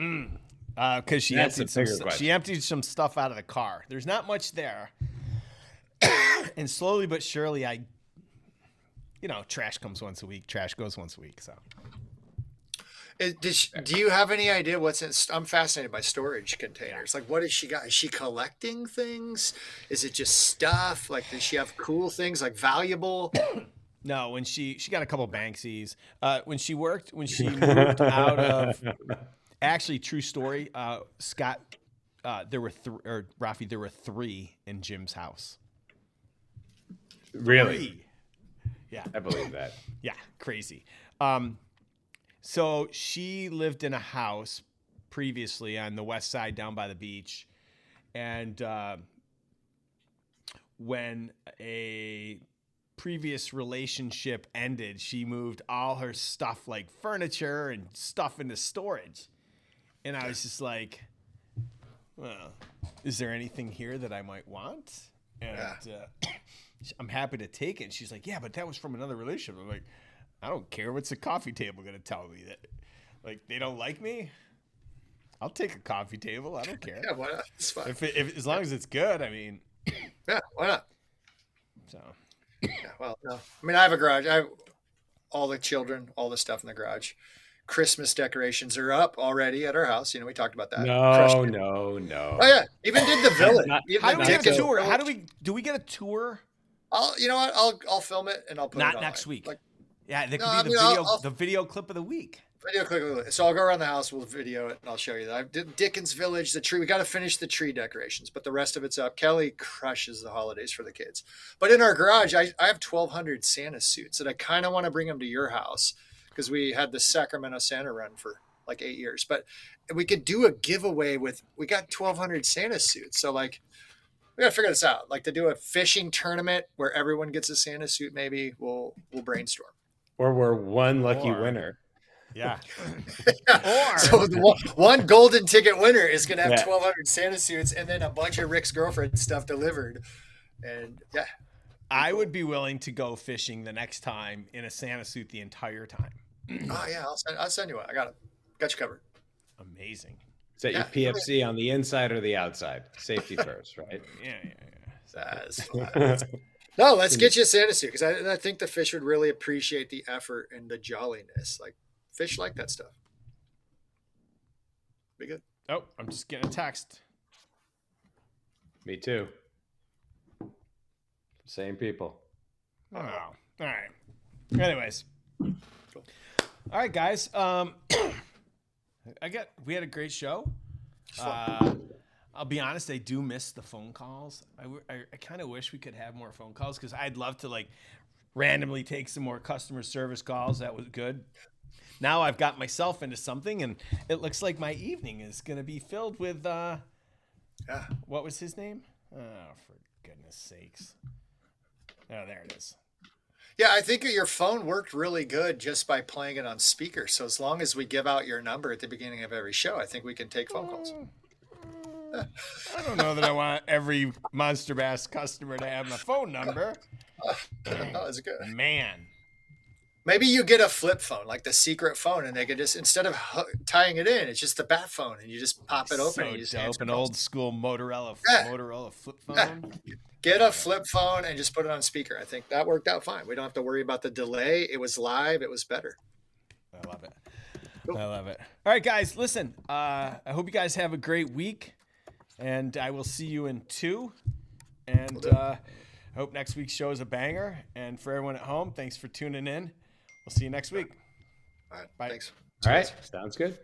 Because she emptied some stuff out of the car. There's not much there. And slowly but surely, trash comes once a week. Trash goes once a week. So, do you have any idea what's in? I'm fascinated by storage containers. Like, what has she got? Is she collecting things? Is it just stuff? Like, does she have cool things, like valuable? No, when she got a couple Banksies. When she moved out of, actually, true story. Scott, there were Rafi, there were 3 in Jim's house. Really? 3. Yeah, I believe that. Yeah, crazy. So she lived in a house previously on the west side down by the beach, and when a previous relationship ended, she moved all her stuff, like furniture and stuff, into storage. And I was just like, well, is there anything here that I might want? And I'm happy to take it. And she's like, yeah, but that was from another relationship. I'm like, I don't care. What's the coffee table going to tell me? That like they don't like me? I'll take a coffee table. I don't care. Yeah, why not? It's fine. If as long as it's good, I mean. Yeah, why not? So. Yeah, well, no. I mean, I have a garage. I have all the children, all the stuff in the garage. Christmas decorations are up already at our house. We talked about that. No. Oh yeah, even did the village. How do we get a tour? How do we get a tour? You know what? I'll film it and I'll put it not online. next week. Like, yeah, that could be the video clip of the week. Video clip. So I'll go around the house, we'll video it, and I'll show you that. I did Dickens Village, the tree. We got to finish the tree decorations, but the rest of it's up. Kelly crushes the holidays for the kids. But in our garage, I have 1,200 Santa suits, and I kind of want to bring them to your house because we had the Sacramento Santa run for like 8 years. But we could do a giveaway we got 1,200 Santa suits. So like, we got to figure this out. Like to do a fishing tournament where everyone gets a Santa suit. Maybe we'll brainstorm. Or we're one lucky winner. Yeah. Or so the one golden ticket winner is going to have 1,200 Santa suits and then a bunch of Rick's girlfriend stuff delivered. And yeah, I would be willing to go fishing the next time in a Santa suit the entire time. Oh yeah, I'll send you one. I got you covered. Amazing. Is that your PFC on the inside or the outside? Safety first, right? Yeah. No, let's get you a Santa suit because I think the fish would really appreciate the effort and the jolliness. Like fish like that stuff. Be good. Oh, I'm just getting a text. Me too. Same people. Oh, all right. Anyways. Cool. All right, guys. We had a great show. I'll be honest, I do miss the phone calls. I kind of wish we could have more phone calls because I'd love to like randomly take some more customer service calls. That was good. Now I've got myself into something, and it looks like my evening is going to be filled with, what was his name? Oh, for goodness sakes. Oh, there it is. Yeah, I think your phone worked really good just by playing it on speaker. So as long as we give out your number at the beginning of every show, I think we can take phone calls. I don't know that I want every Monster Bass customer to have my phone number. Oh, that's good. Man. Maybe you get a flip phone, like the secret phone, and they could just, instead of tying it in, it's just the bat phone, and you just pop it open. So and you just dope, an old school Motorola flip phone. Yeah. Get a flip phone and just put it on speaker. I think that worked out fine. We don't have to worry about the delay. It was live. It was better. I love it. Cool. I love it. All right, guys, listen, I hope you guys have a great week, and I will see you in 2. And I hope next week's show is a banger. And for everyone at home, thanks for tuning in. We'll see you next week. All right. Bye. Thanks. All right. Sounds good.